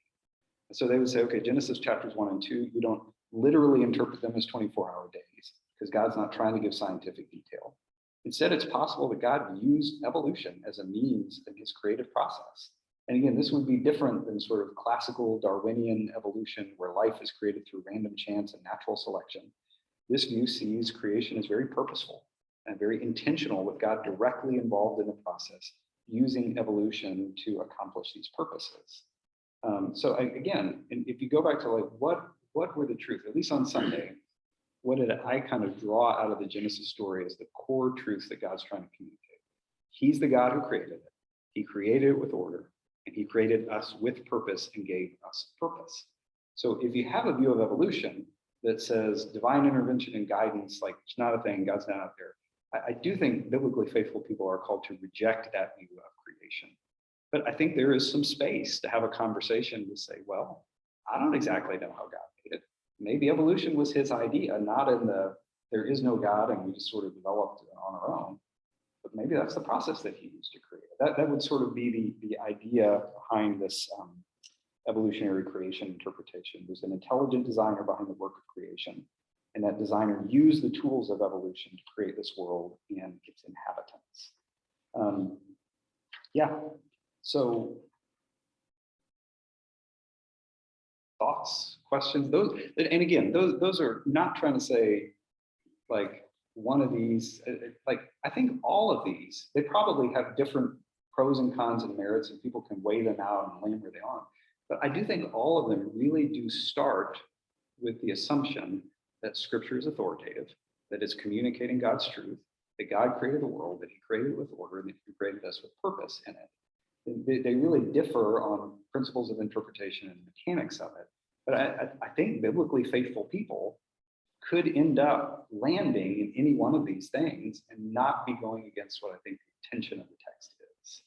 And so they would say, okay, Genesis chapters 1 and 2, you don't literally interpret them as 24-hour days because God's not trying to give scientific detail. Instead, it's possible that God used evolution as a means in his creative process. And again, this would be different than sort of classical Darwinian evolution where life is created through random chance and natural selection. This view sees creation as very purposeful and very intentional, with God directly involved in the process, using evolution to accomplish these purposes. So again, if you go back to like what were the truth, at least on Sunday, what did I kind of draw out of the Genesis story as the core truths that God's trying to communicate? He's the God who created it. He created it with order, and he created us with purpose and gave us purpose. So if you have a view of evolution that says divine intervention and guidance, like it's not a thing, God's not out there, I do think biblically faithful people are called to reject that view of creation. But I think there is some space to have a conversation to say, well, I don't exactly know how God made it. Maybe evolution was his idea, not in the there is no God and we just sort of developed on our own. But maybe that's the process that he used to create it. That would sort of be the idea behind this evolutionary creation interpretation. There's an intelligent designer behind the work of creation. And that designer used the tools of evolution to create this world and its inhabitants. Yeah, so thoughts, questions, those, and again, those are not trying to say like one of these, like I think all of these, they probably have different pros and cons and merits and people can weigh them out and land where they are. But I do think all of them really do start with the assumption that scripture is authoritative, that it's communicating God's truth, that God created the world, that he created it with order, and that he created us with purpose in it. They really differ on principles of interpretation and mechanics of it. But I think biblically faithful people could end up landing in any one of these things and not be going against what I think the intention of the text is.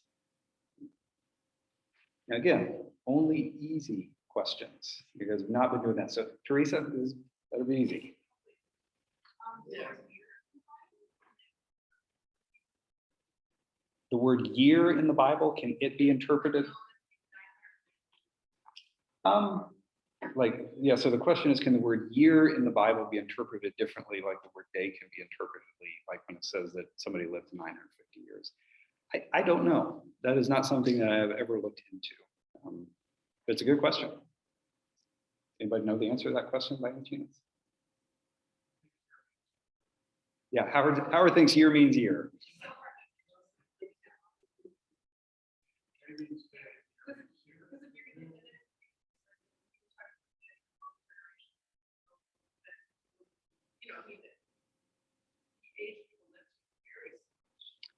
Now again, only easy questions because we've not been doing that. So Teresa, that'll be easy. The word year in the Bible, can it be interpreted? Yeah, so the question is, can the word year in the Bible be interpreted differently like the word day can be interpreted, like when it says that somebody lived 950 years? I don't know. That is not something that I have ever looked into. But it's a good question. Anybody know the answer to that question by any chance? Yeah, Howard thinks year means year.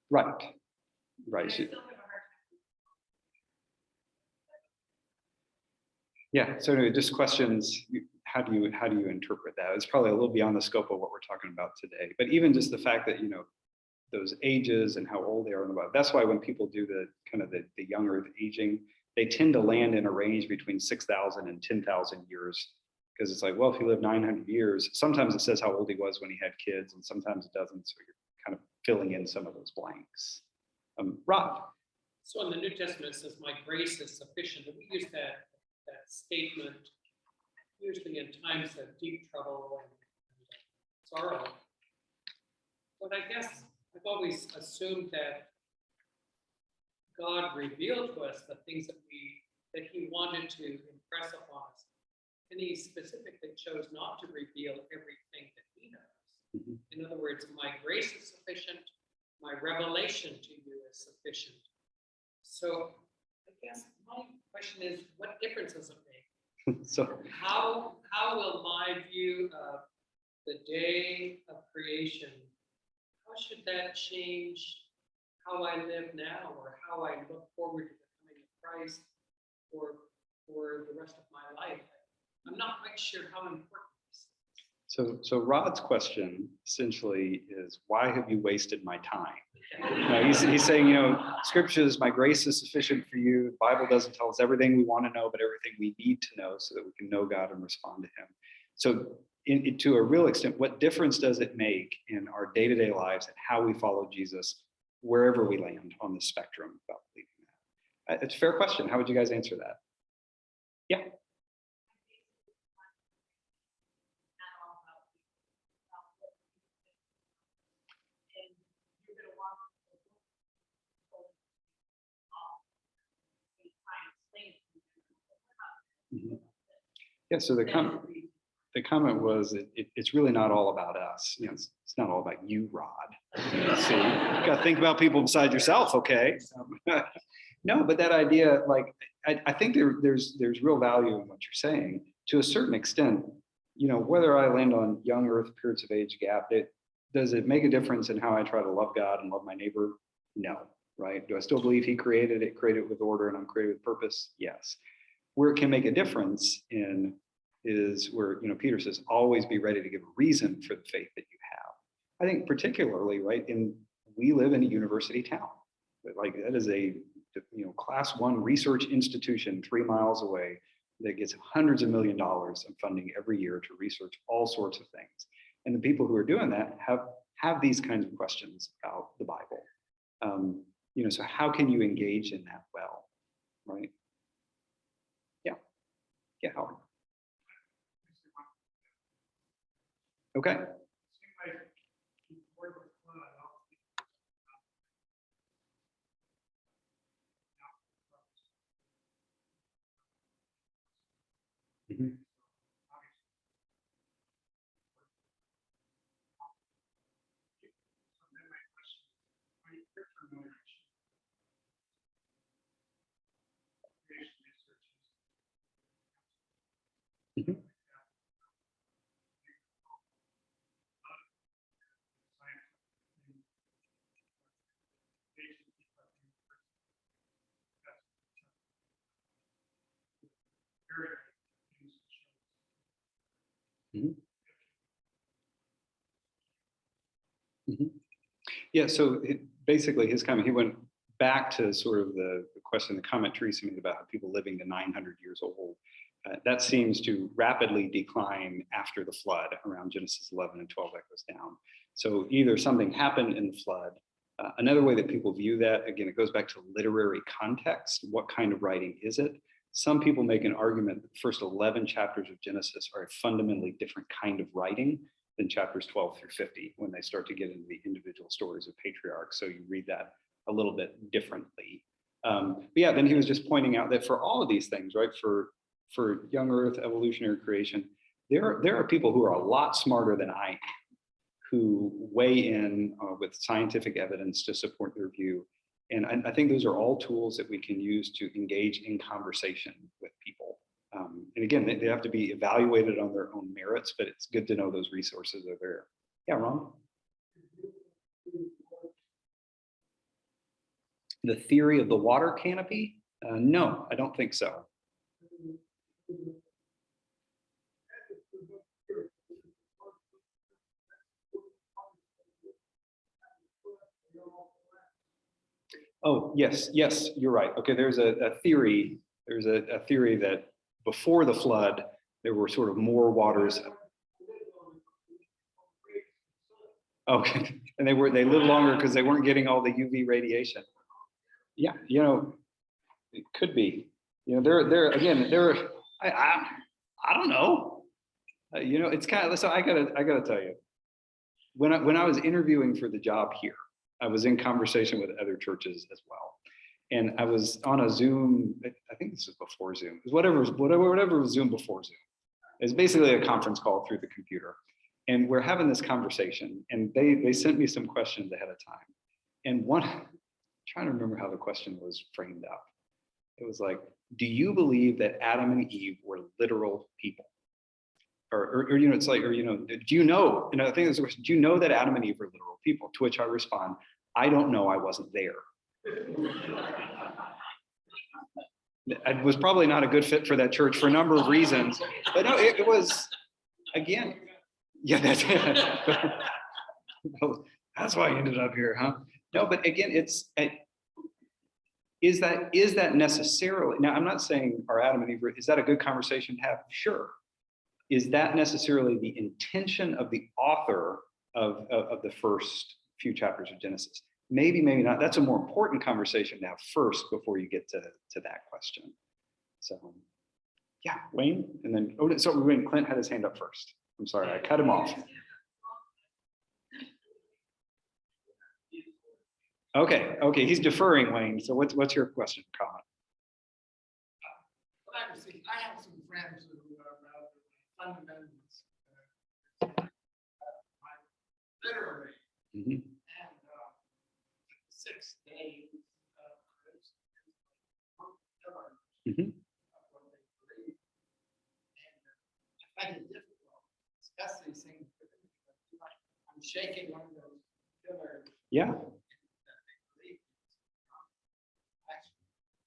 Right. Yeah. So anyway, just questions. How do you interpret that? It's probably a little beyond the scope of what we're talking about today. But even just the fact that those ages and how old they are in the Bible. That's why when people do the kind of the young earth aging, they tend to land in a range between 6,000 and 10,000 years. Because it's like, well, if he lived 900 years, sometimes it says how old he was when he had kids, and sometimes it doesn't. So you're kind of filling in some of those blanks. Rod. So in the New Testament, it says, my grace is sufficient. And we use that statement usually in times of deep trouble and sorrow. But I guess I've always assumed that God revealed to us the things that he wanted to impress upon us. And he specifically chose not to reveal everything that he knows. Mm-hmm. In other words, my grace is sufficient, my revelation to you is sufficient. So I guess my question is, what difference does it make? So How will my view of the day of creation, how should that change how I live now or how I look forward to the coming of Christ for the rest of my life? I'm not quite sure how important this is. So Rod's question essentially is, why have you wasted my time? He's saying, scriptures, my grace is sufficient for you. The Bible doesn't tell us everything we want to know, but everything we need to know so that we can know God and respond to him. So to a real extent, what difference does it make in our day-to-day lives and how we follow Jesus, wherever we land on the spectrum about believing that? It's a fair question. How would you guys answer that? Yeah. Mm-hmm. Yeah, so the comment was it's really not all about us. It's not all about you, Rod. So you got to think about people beside yourself, okay? No, but that idea, I think there's real value in what you're saying to a certain extent. Whether I land on young earth, periods of age gap, does it make a difference in how I try to love God and love my neighbor? No, right? Do I still believe he created it with order and I'm created with purpose? Yes. Where it can make a difference is where, Peter says, always be ready to give a reason for the faith that you have. I think particularly, right, we live in a university town. Like that is a, class 1 research institution 3 miles away that gets hundreds of $1 millions of funding every year to research all sorts of things. And the people who are doing that have these kinds of questions about the Bible. So how can you engage in that well, right? Yeah, Howard. Okay. Mhm. Mhm. Mhm. Mhm. Yeah, so basically his comment, he went back to sort of the question, the comment Teresa made about people living to 900 years old. That seems to rapidly decline after the flood, around Genesis 11 and 12, that goes down. So either something happened in the flood. Another way that people view that, again, it goes back to literary context. What kind of writing is it? Some people make an argument that the first 11 chapters of Genesis are a fundamentally different kind of writing than chapters 12 through 50, when they start to get into the individual stories of patriarchs. So you read that a little bit differently. But yeah, then he was just pointing out that for all of these things, right, for young earth, evolutionary creation, there are people who are a lot smarter than I am, who weigh in with scientific evidence to support their view. And I think those are all tools that we can use to engage in conversation with people. And again, they have to be evaluated on their own merits, but it's good to know those resources are there. Yeah, Ron? The theory of the water canopy? No, I don't think so. Oh, yes, you're right. Okay, there's a theory. There's a theory that before the flood, there were sort of more waters. Okay, and they lived longer because they weren't getting all the UV radiation. Yeah, it could be. I don't know. It's kind of, so I gotta tell you, when I was interviewing for the job here, I was in conversation with other churches as well. And I was on a Zoom, I think this was before Zoom. It was whatever was Zoom before Zoom. It's basically a conference call through the computer. And we're having this conversation, and they sent me some questions ahead of time. And I'm trying to remember how the question was framed up. It was like, do you believe that Adam and Eve were literal people? Or it's like, do you know, I think there's a question, do you know that Adam and Eve were literal people? To which I respond, I don't know, I wasn't there. I was probably not a good fit for that church for a number of reasons, but no, it was, again, yeah, that's that's why I ended up here, huh? No, but again, is that necessarily, now I'm not saying are Adam and Eve, is that a good conversation to have? Sure. Is that necessarily the intention of the author of the first few chapters of Genesis? Maybe, maybe not. That's a more important conversation to have first before you get to that question. So, yeah, Wayne, and then, so Wayne, Clint had his hand up first. I'm sorry, I cut him off. Okay, he's deferring, Wayne. So what's your question, comment? I have some friends who are fundamentalists, literally, Mm-hmm. and 6 days Mm-hmm. of what they believe. And I find it difficult to discuss these things. I'm shaking one of those pillars. Yeah. That they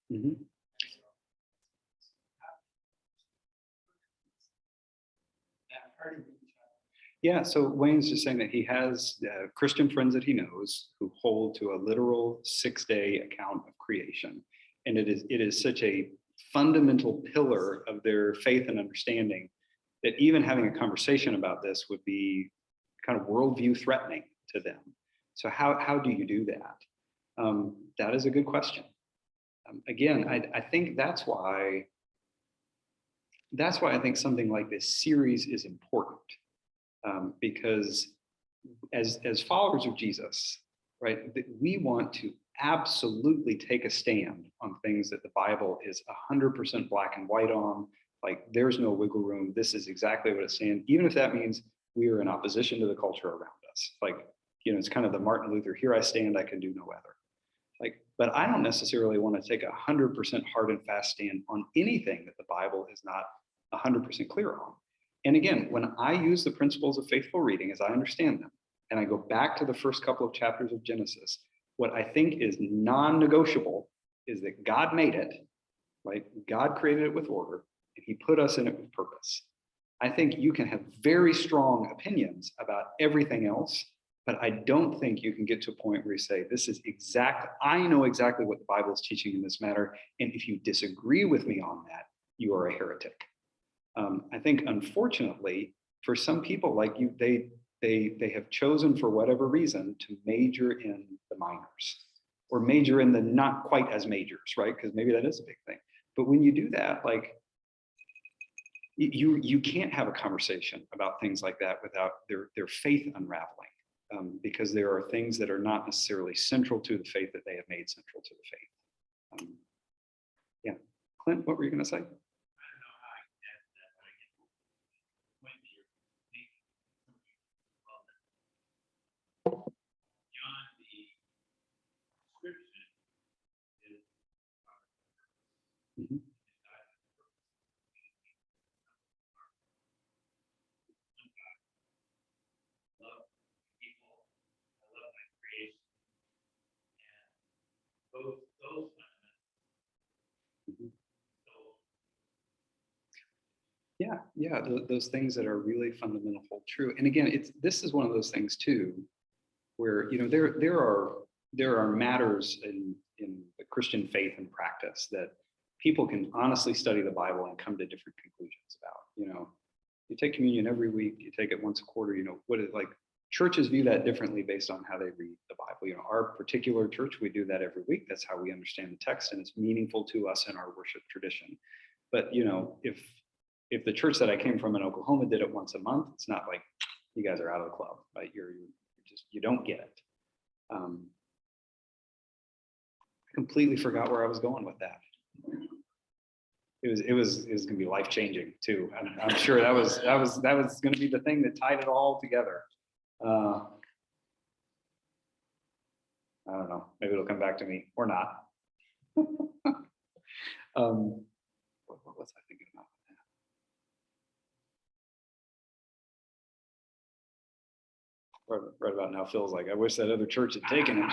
believe. Mm-hmm. Yeah, so Wayne's just saying that he has Christian friends that he knows who hold to a literal 6-day account of creation. And it is such a fundamental pillar of their faith and understanding that even having a conversation about this would be kind of worldview threatening to them. So how do you do that? That is a good question. Again, I think that's why I think something like this series is important. Because as followers of Jesus, right, we want to absolutely take a stand on things that the Bible is 100% black and white on. Like there's no wiggle room. This is exactly what it's saying, even if that means we are in opposition to the culture around us. Like, it's kind of the Martin Luther, here I stand, I can do no other. Like, but I don't necessarily want to take 100% hard and fast stand on anything that the Bible is not 100% clear on. And again, when I use the principles of faithful reading as I understand them, and I go back to the first couple of chapters of Genesis, what I think is non-negotiable is that God made it, right? God created it with order, and he put us in it with purpose. I think you can have very strong opinions about everything else, but I don't think you can get to a point where you say, I know exactly what the Bible is teaching in this matter, and if you disagree with me on that, you are a heretic. I think, unfortunately, for some people like you, they have chosen for whatever reason to major in the minors or major in the not quite as majors, right? Because maybe that is a big thing. But when you do that, like you can't have a conversation about things like that without their faith unraveling, because there are things that are not necessarily central to the faith that they have made central to the faith. Yeah, Clint, what were you going to say? Mm-hmm. Yeah, those things that are really fundamental hold true. And again, this is one of those things too, where there are matters in the Christian faith and practice that people can honestly study the Bible and come to different conclusions about. You take communion every week, you take it once a quarter. Churches view that differently based on how they read the Bible. Our particular church, we do that every week. That's how we understand the text, and it's meaningful to us in our worship tradition. But if the church that I came from in Oklahoma did it once a month, it's not like you guys are out of the club, right? You don't get it. I completely forgot where I was going with that. It was going to be life changing too. I'm sure that was going to be the thing that tied it all together. I don't know. Maybe it'll come back to me or not. What was I thinking about? Right about now feels like I wish that other church had taken him.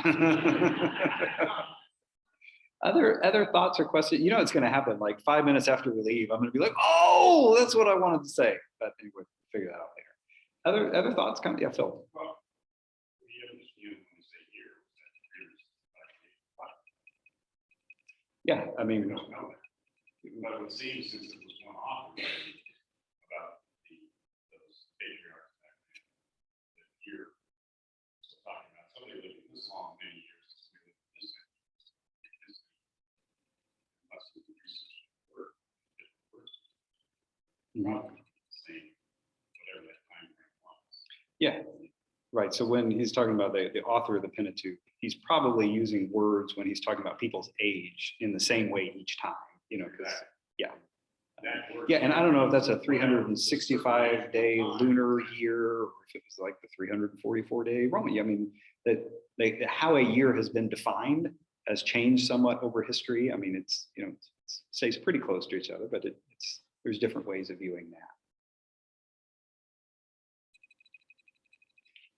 Other thoughts or questions? It's going to happen like 5 minutes after we leave. I'm going to be like, oh, that's what I wanted to say. But anyway, we'll figure that out later. Other thoughts? Yeah, Phil. Yeah, I mean, but it would seem, since it was one author about those patriarchs that you're talking about, somebody lived in this long many years, somebody lived in this must have researched work, different person, probably same, whatever that time frame was. Yeah, right. So when he's talking about the author of the Pentateuch, he's probably using words when he's talking about people's age in the same way each time, because yeah, and I don't know if that's a 365-day lunar year or if it was like the 344-day Roman. I mean, how a year has been defined has changed somewhat over history. I mean, it stays pretty close to each other, but there's different ways of viewing that.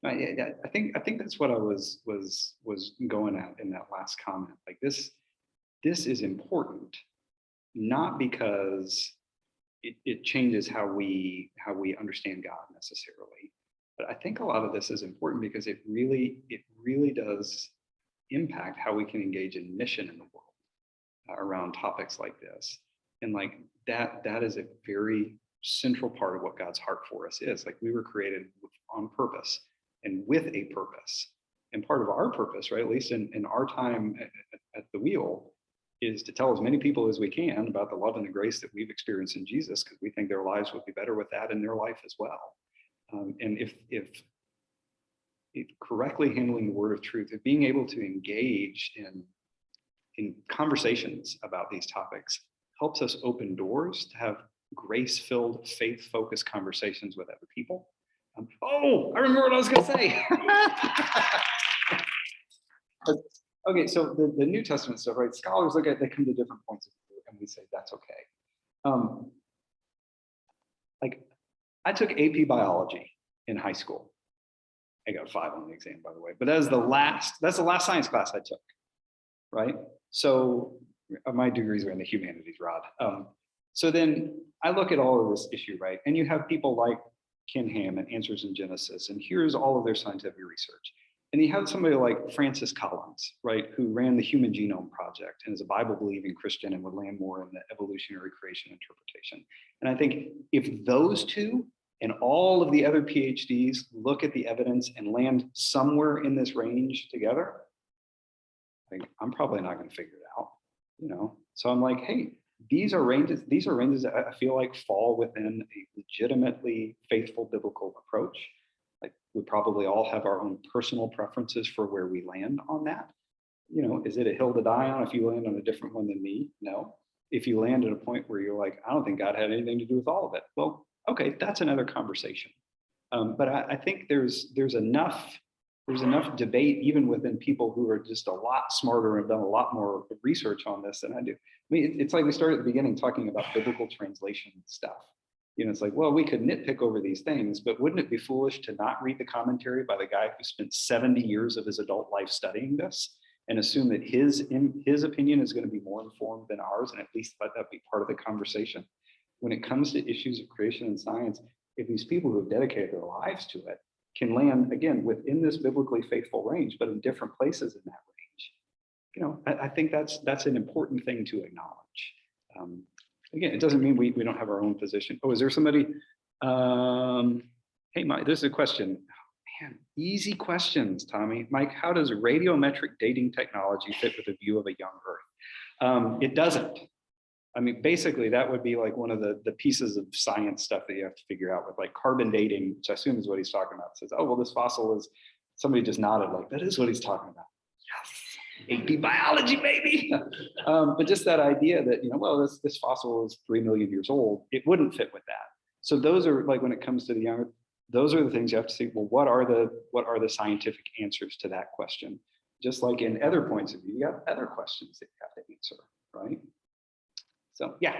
I think that's what I was going at in that last comment. Like this is important, not because it changes how we understand God necessarily, But I think a lot of this is important because it really does impact how we can engage in mission in the world around topics like this. And like that is a very central part of what God's heart for us is. Like we were created on purpose and with a purpose. And part of our purpose, right, at least in our time at the wheel, is to tell as many people as we can about the love and the grace that we've experienced in Jesus, because we think their lives would be better with that in their life as well. And if correctly handling the word of truth, if being able to engage in conversations about these topics helps us open doors to have grace-filled, faith-focused conversations with other people. Oh, I remember what I was going to say. Okay, so the New Testament stuff, right? Scholars look at, they come to different points of view, and we say that's okay. Like, I took AP biology in high school. I got a 5 on the exam, by the way, but that's the last science class I took, right? So my degrees are in the humanities, Rod. So then I look at all of this issue, right? And you have people like Ken Ham and Answers in Genesis, and here's all of their scientific research. And you have somebody like Francis Collins, right, who ran the Human Genome Project and is a Bible-believing Christian and would land more in the evolutionary creation interpretation. And I think if those two and all of the other PhDs look at the evidence and land somewhere in this range together, like, I'm probably not going to figure it out, you know? So I'm like, hey, these are ranges that I feel like fall within a legitimately faithful biblical approach. Like, we probably all have our own personal preferences for where we land on that. You know, is it a hill to die on if you land on a different one than me? No. If you land at a point where you're like, I don't think God had anything to do with all of it. Well, okay, that's another conversation. But I think there's enough debate even within people who are just a lot smarter and done a lot more research on this than I do. I mean, it's like we started at the beginning talking about biblical translation stuff. You know, it's like, well, we could nitpick over these things, but wouldn't it be foolish to not read the commentary by the guy who spent 70 years of his adult life studying this and assume that his opinion is going to be more informed than ours, and at least let that be part of the conversation? When it comes to issues of creation and science, if these people who have dedicated their lives to it can land, again, within this biblically faithful range, but in different places in that range, you know, I think that's an important thing to acknowledge. Again, it doesn't mean we don't have our own position. Oh, is there somebody? Hey, Mike, this is a question. Oh, man, easy questions, Tommy. Mike, how does radiometric dating technology fit with the view of a young Earth? It doesn't. I mean, basically, that would be like one of the pieces of science stuff that you have to figure out with like carbon dating, which I assume is what he's talking about. It says, oh, well, this fossil is, somebody just nodded like, that is what he's talking about. Yes, AP biology, baby. But just that idea that, you know, well, this fossil is 3 million years old, it wouldn't fit with that. So those are like, when it comes to the young, those are the things you have to see, well, what are the scientific answers to that question? Just like in other points of view, you have other questions that you have to answer, right? So yeah.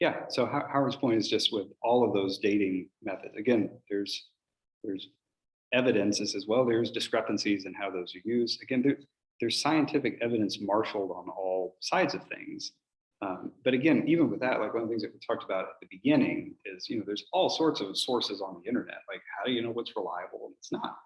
Yeah, so Howard's point is just with all of those dating methods, again, there's evidence that says, well, there's discrepancies in how those are used. Again, there's scientific evidence marshaled on all sides of things. But again, even with that, like one of the things that we talked about at the beginning is, you know, there's all sorts of sources on the internet. Like, how do you know what's reliable and it's not?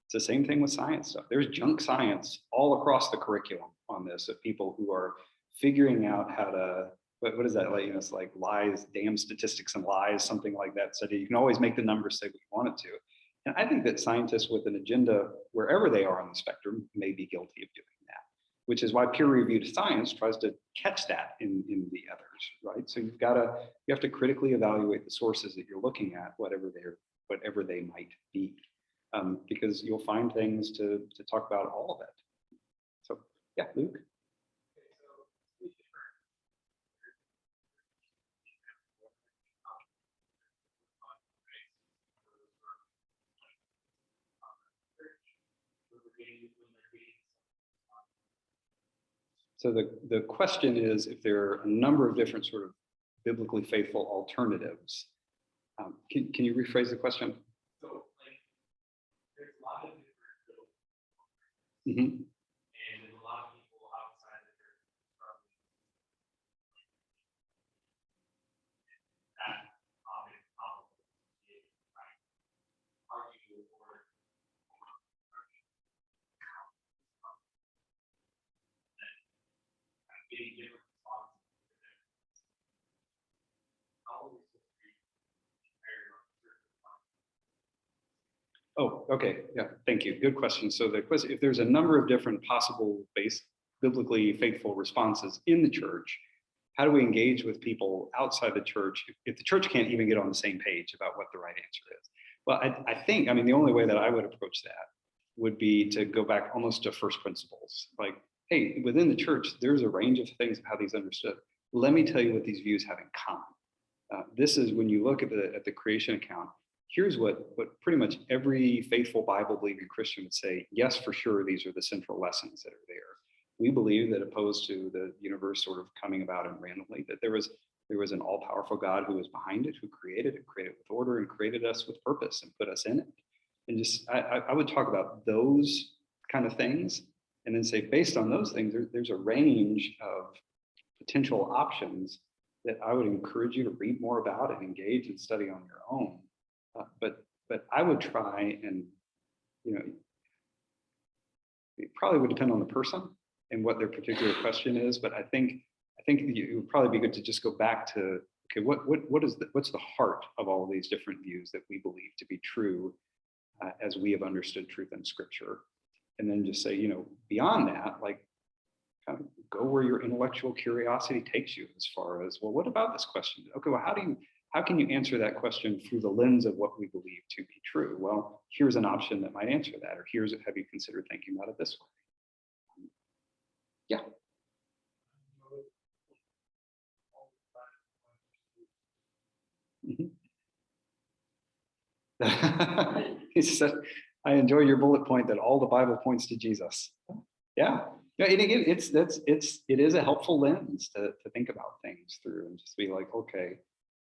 It's the same thing with science stuff. There's junk science all across the curriculum on this of people who are figuring out how to, what is that? Like, you know, it's like lies, damn statistics and lies, something like that. So that you can always make the numbers say what you want it to. And I think that scientists with an agenda, wherever they are on the spectrum, may be guilty of doing that. which is why peer-reviewed science tries to catch that in the others, right? So you have to critically evaluate the sources that you're looking at, whatever they might be, because you'll find things to talk about all of it. So yeah, Luke. So the question is, if there are a number of different sort of biblically faithful alternatives, can you rephrase the question? So, like, there's a lot of different Mm-hmm. and there's a lot of people outside the church struggling that topic probably is right. Argue or getting different responses. How are we supposed to be compared on certain Oh, okay. Yeah, thank you. Good question. So the question, if there's a number of different possible biblically faithful responses in the church, how do we engage with people outside the church if the church can't even get on the same page about what the right answer is? Well, I think, I mean, the only way that I would approach that would be to go back almost to first principles. Like, hey, within the church, there's a range of things of how these understood. Let me tell you what these views have in common. This is when you look at the creation account. Here's what pretty much every faithful Bible-believing Christian would say. Yes, for sure, these are the central lessons that are there. We believe that, opposed to the universe sort of coming about and randomly, that there was an all-powerful God who was behind it, who created it with order, and created us with purpose and put us in it. And just I would talk about those kind of things, and then say, based on those things, there's a range of potential options that I would encourage you to read more about and engage and study on your own. But I would try and, it probably would depend on the person and what their particular question is. But I think it would probably be good to just go back to, okay, what's the heart of all of these different views that we believe to be true as we have understood truth in Scripture, and then just say, beyond that, like, kind of go where your intellectual curiosity takes you, as far as, well, what about this question? Okay, well, how can you answer that question through the lens of what we believe to be true? Well, here's an option that might answer that, or have you considered thinking about it this way? Yeah. He said, I enjoy your bullet point that all the Bible points to Jesus. Yeah. Yeah, and again, it is a helpful lens to think about things through, and just be like, okay,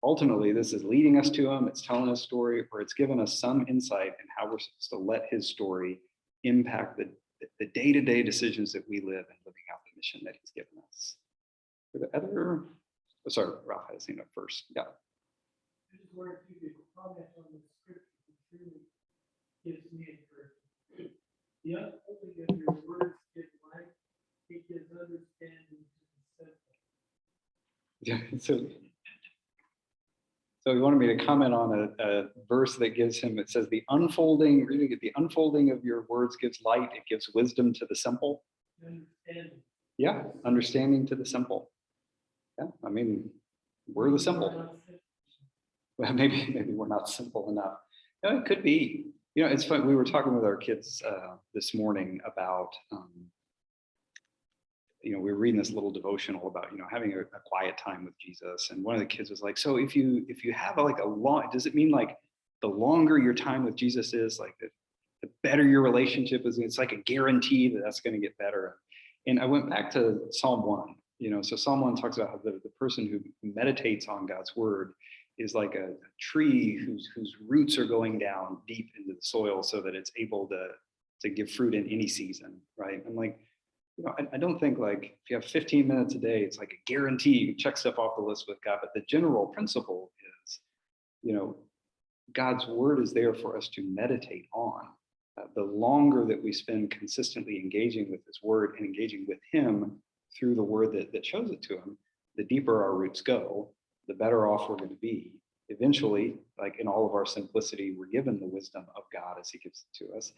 ultimately, this is leading us to him. It's telling us a story, or it's given us some insight in how we're supposed to let his story impact the day-to-day decisions that we live and living out the mission that he's given us. For the other, sorry, Ralph had his hand up first. Yeah. I just wondered if you could comment on the scripture that truly gives me encouragement. The unfolding of your words gives life, it gives understanding to the simple. Yeah. So he wanted me to comment on a verse that gives him, it says, the unfolding of your words gives light, it gives wisdom to the simple. Understanding. Yeah, understanding to the simple. Yeah, I mean, we're the simple. Well, maybe we're not simple enough. No, it could be. It's fun. We were talking with our kids this morning about, we were reading this little devotional about, having a quiet time with Jesus. And one of the kids was like, so if you have like a long, does it mean like the longer your time with Jesus is, like the better your relationship is? It's like a guarantee that that's going to get better. And I went back to Psalm 1, so Psalm 1 talks about how the person who meditates on God's word is like a tree whose roots are going down deep into the soil so that it's able to give fruit in any season, right? I'm like, I don't think, like, if you have 15 minutes a day, it's like a guarantee you can check stuff off the list with God. But the general principle is, God's word is there for us to meditate on. The longer that we spend consistently engaging with his word and engaging with him through the word that shows it to him, the deeper our roots go, the better off we're going to be. Eventually, like in all of our simplicity, we're given the wisdom of God as he gives it to us.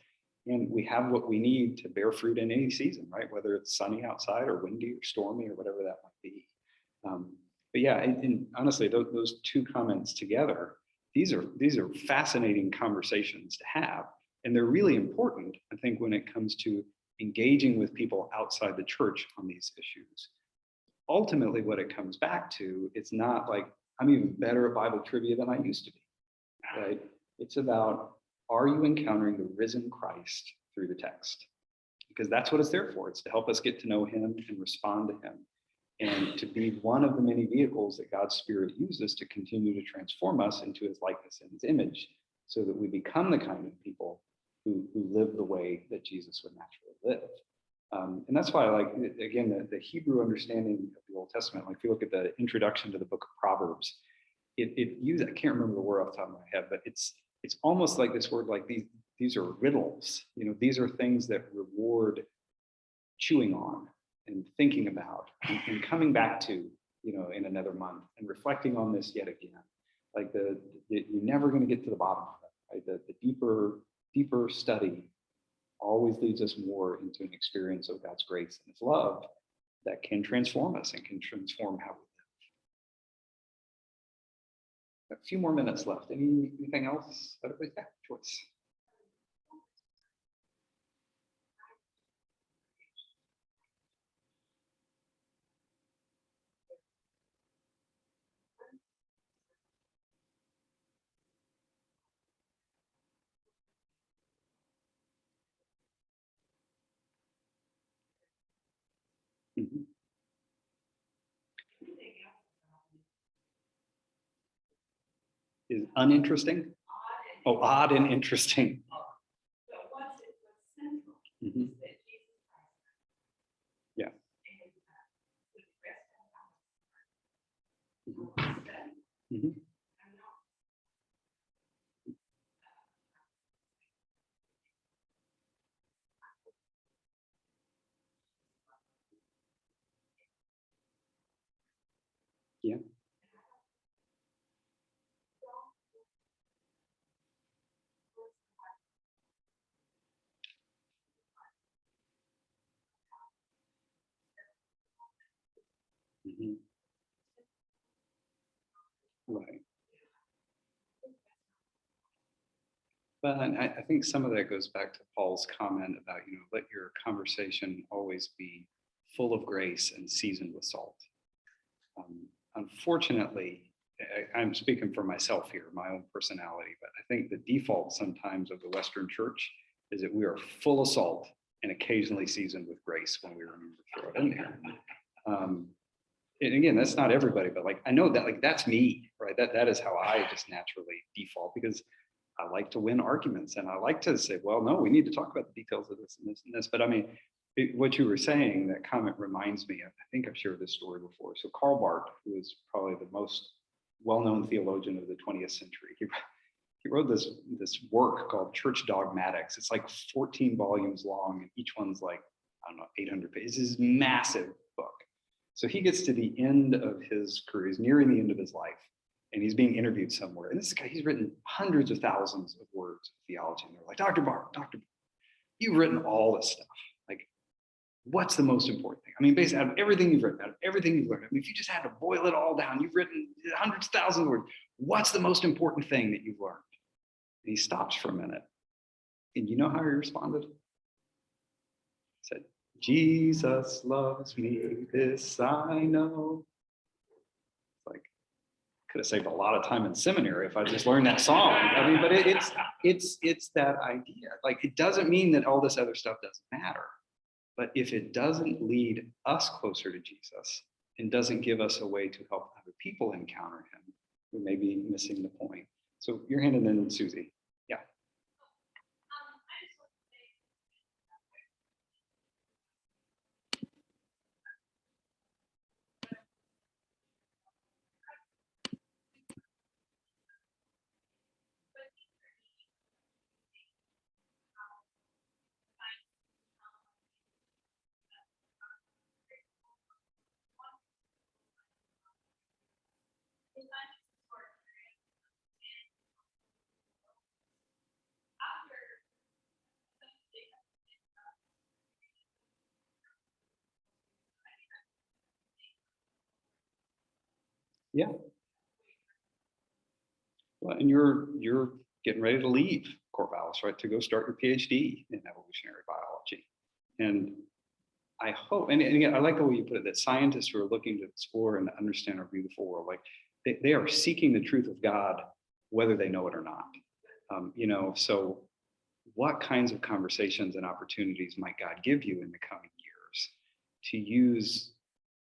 And we have what we need to bear fruit in any season, right? Whether it's sunny outside or windy or stormy or whatever that might be. But yeah, and honestly, those two comments together, these are fascinating conversations to have. And they're really important, I think, when it comes to engaging with people outside the church on these issues. Ultimately, what it comes back to, it's not like I'm even better at Bible trivia than I used to be, right? It's about, are you encountering the risen Christ through the text? Because that's what it's there for. It's to help us get to know him and respond to him, and to be one of the many vehicles that God's Spirit uses to continue to transform us into his likeness and his image, so that we become the kind of people who live the way that Jesus would naturally live. And that's why, like, again, the Hebrew understanding of the Old Testament, like if you look at the introduction to the book of Proverbs, it uses, I can't remember the word off the top of my head, but it's almost like this word, like these are riddles. You know, these are things that reward chewing on and thinking about and coming back to, you know, in another month and reflecting on this yet again. Like you're never going to get to the bottom of it, right? The deeper study always leads us more into an experience of God's grace and his love that can transform us and can transform how we live. A few more minutes left. Anything else? Yeah, choice. Mhm. Is uninteresting? Oh, odd and interesting. So what's central Mhm. is that Jesus Christ. Yeah. And the rest of Mhm. us. Mhm. I'm not. Yeah. Mhm. Right. But I think some of that goes back to Paul's comment about, you know, let your conversation always be full of grace and seasoned with salt. Unfortunately, I'm speaking for myself here, my own personality, but I think the default sometimes of the Western church is that we are full of salt and occasionally seasoned with grace when we remember to throw it in there. And again, that's not everybody, but like I know that, like, that's me, right? That is how I just naturally default, because I like to win arguments and I like to say, well, no, we need to talk about the details of this and this and this. But I mean, what you were saying, that comment reminds me of, I think I've shared this story before. So Karl Barth, who is probably the most well-known theologian of the 20th century, he wrote this work called Church Dogmatics. It's like 14 volumes long, and each one's like, I don't know, 800 pages. This is a massive book. So he gets to the end of his career, he's nearing the end of his life, and he's being interviewed somewhere. And this guy, he's written hundreds of thousands of words of theology. And they're like, Dr. Barth, you've written all this stuff. Like, what's the most important thing? I mean, basically, out of everything you've written, out of everything you've learned, I mean, if you just had to boil it all down, you've written hundreds of thousands of words. What's the most important thing that you've learned? And he stops for a minute. And you know how he responded? He said, Jesus loves me, this I know. Like, could have saved a lot of time in seminary if I just learned that song. I mean, but it's that idea. Like, it doesn't mean that all this other stuff doesn't matter. But if it doesn't lead us closer to Jesus and doesn't give us a way to help other people encounter him, we may be missing the point. So your hand, and then Susie. Yeah. I just want to say, Yeah. Well, and you're getting ready to leave Corvallis, right, to go start your PhD in evolutionary biology. And I hope, and again, I like the way you put it, that scientists who are looking to explore and understand our beautiful world, like they are seeking the truth of God, whether they know it or not. So what kinds of conversations and opportunities might God give you in the coming years to use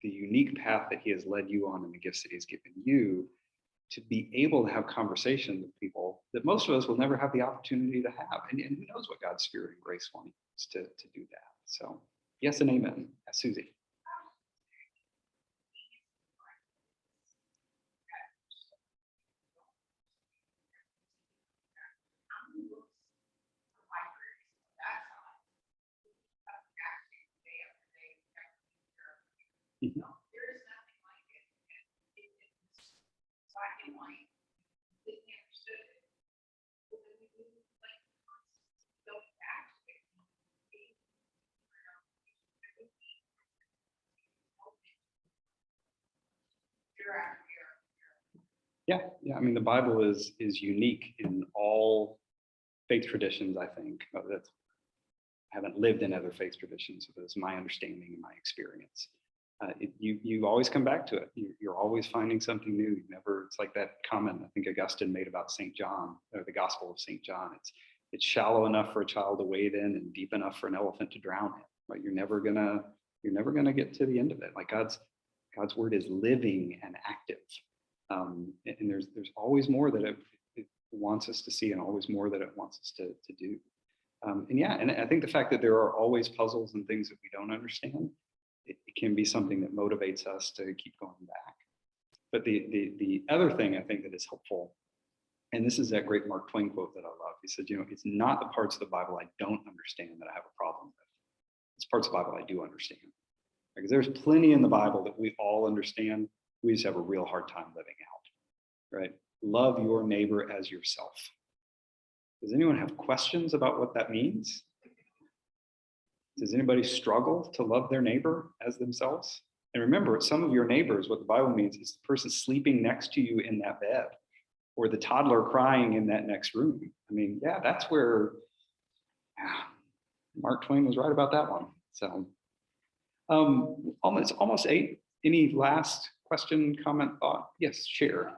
the unique path that he has led you on and the gifts that he's given you to be able to have conversations with people that most of us will never have the opportunity to have. And who knows what God's spirit and grace wants to do that. So yes and amen. Susie. Mhm. There is nothing like it. It's black and white. Didn't understood it. But then we like go back to it. Year after year. Yeah. I mean, the Bible is unique in all faith traditions, I think. That's, I haven't lived in other faith traditions, so that's my understanding and my experience. You always come back to it. You're always finding something new. You never. It's like that comment I think Augustine made about St. John, or the Gospel of St. John. It's shallow enough for a child to wade in and deep enough for an elephant to drown in. Right? You're never gonna get to the end of it. Like God's word is living and active, and there's always more that it wants us to see, and always more that it wants us to do. And I think the fact that there are always puzzles and things that we don't understand, it can be something that motivates us to keep going back. But the other thing I think that is helpful, and this is that great Mark Twain quote that I love. He said, it's not the parts of the Bible I don't understand that I have a problem with. It's parts of the Bible I do understand. Because there's plenty in the Bible that we all understand. We just have a real hard time living out, right? Love your neighbor as yourself. Does anyone have questions about what that means? Does anybody struggle to love their neighbor as themselves? And remember, some of your neighbors, what the Bible means is the person sleeping next to you in that bed, or the toddler crying in that next room. I mean, yeah, that's where Mark Twain was right about that one. So almost 8. Any last question, comment, thought? Yes, share.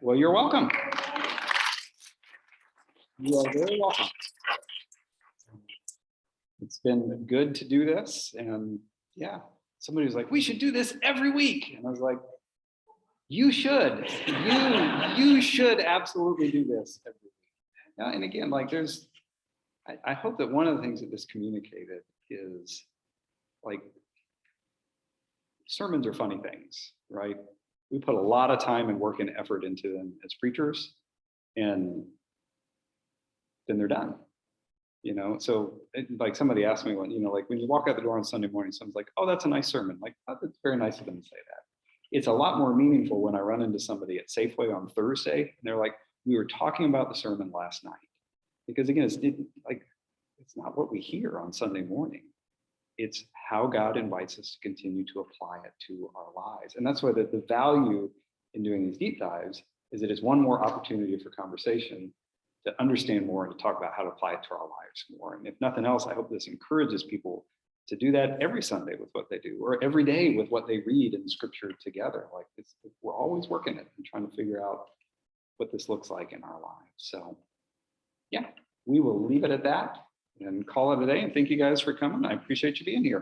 Well, you're welcome. You are very welcome. It's been good to do this. And yeah, somebody was like, we should do this every week. And I was like, you should. You should absolutely do this every week. And again, like I hope that one of the things that this communicated is, like, sermons are funny things, right? We put a lot of time and work and effort into them as preachers, and then they're done. So like somebody asked me, like when you walk out the door on Sunday morning, someone's like, oh, that's a nice sermon. Like, oh, that's very nice of them to say that. It's a lot more meaningful when I run into somebody at Safeway on Thursday and they're like, we were talking about the sermon last night. Because again, it's not what we hear on Sunday morning. It's how God invites us to continue to apply it to our lives. And that's why the value in doing these deep dives is that it's one more opportunity for conversation, to understand more and to talk about how to apply it to our lives more. And if nothing else, I hope this encourages people to do that every Sunday with what they do, or every day with what they read in Scripture together. Like we're always working it and trying to figure out what this looks like in our lives. So yeah, we will leave it at that and call it a day. And thank you guys for coming. I appreciate you being here.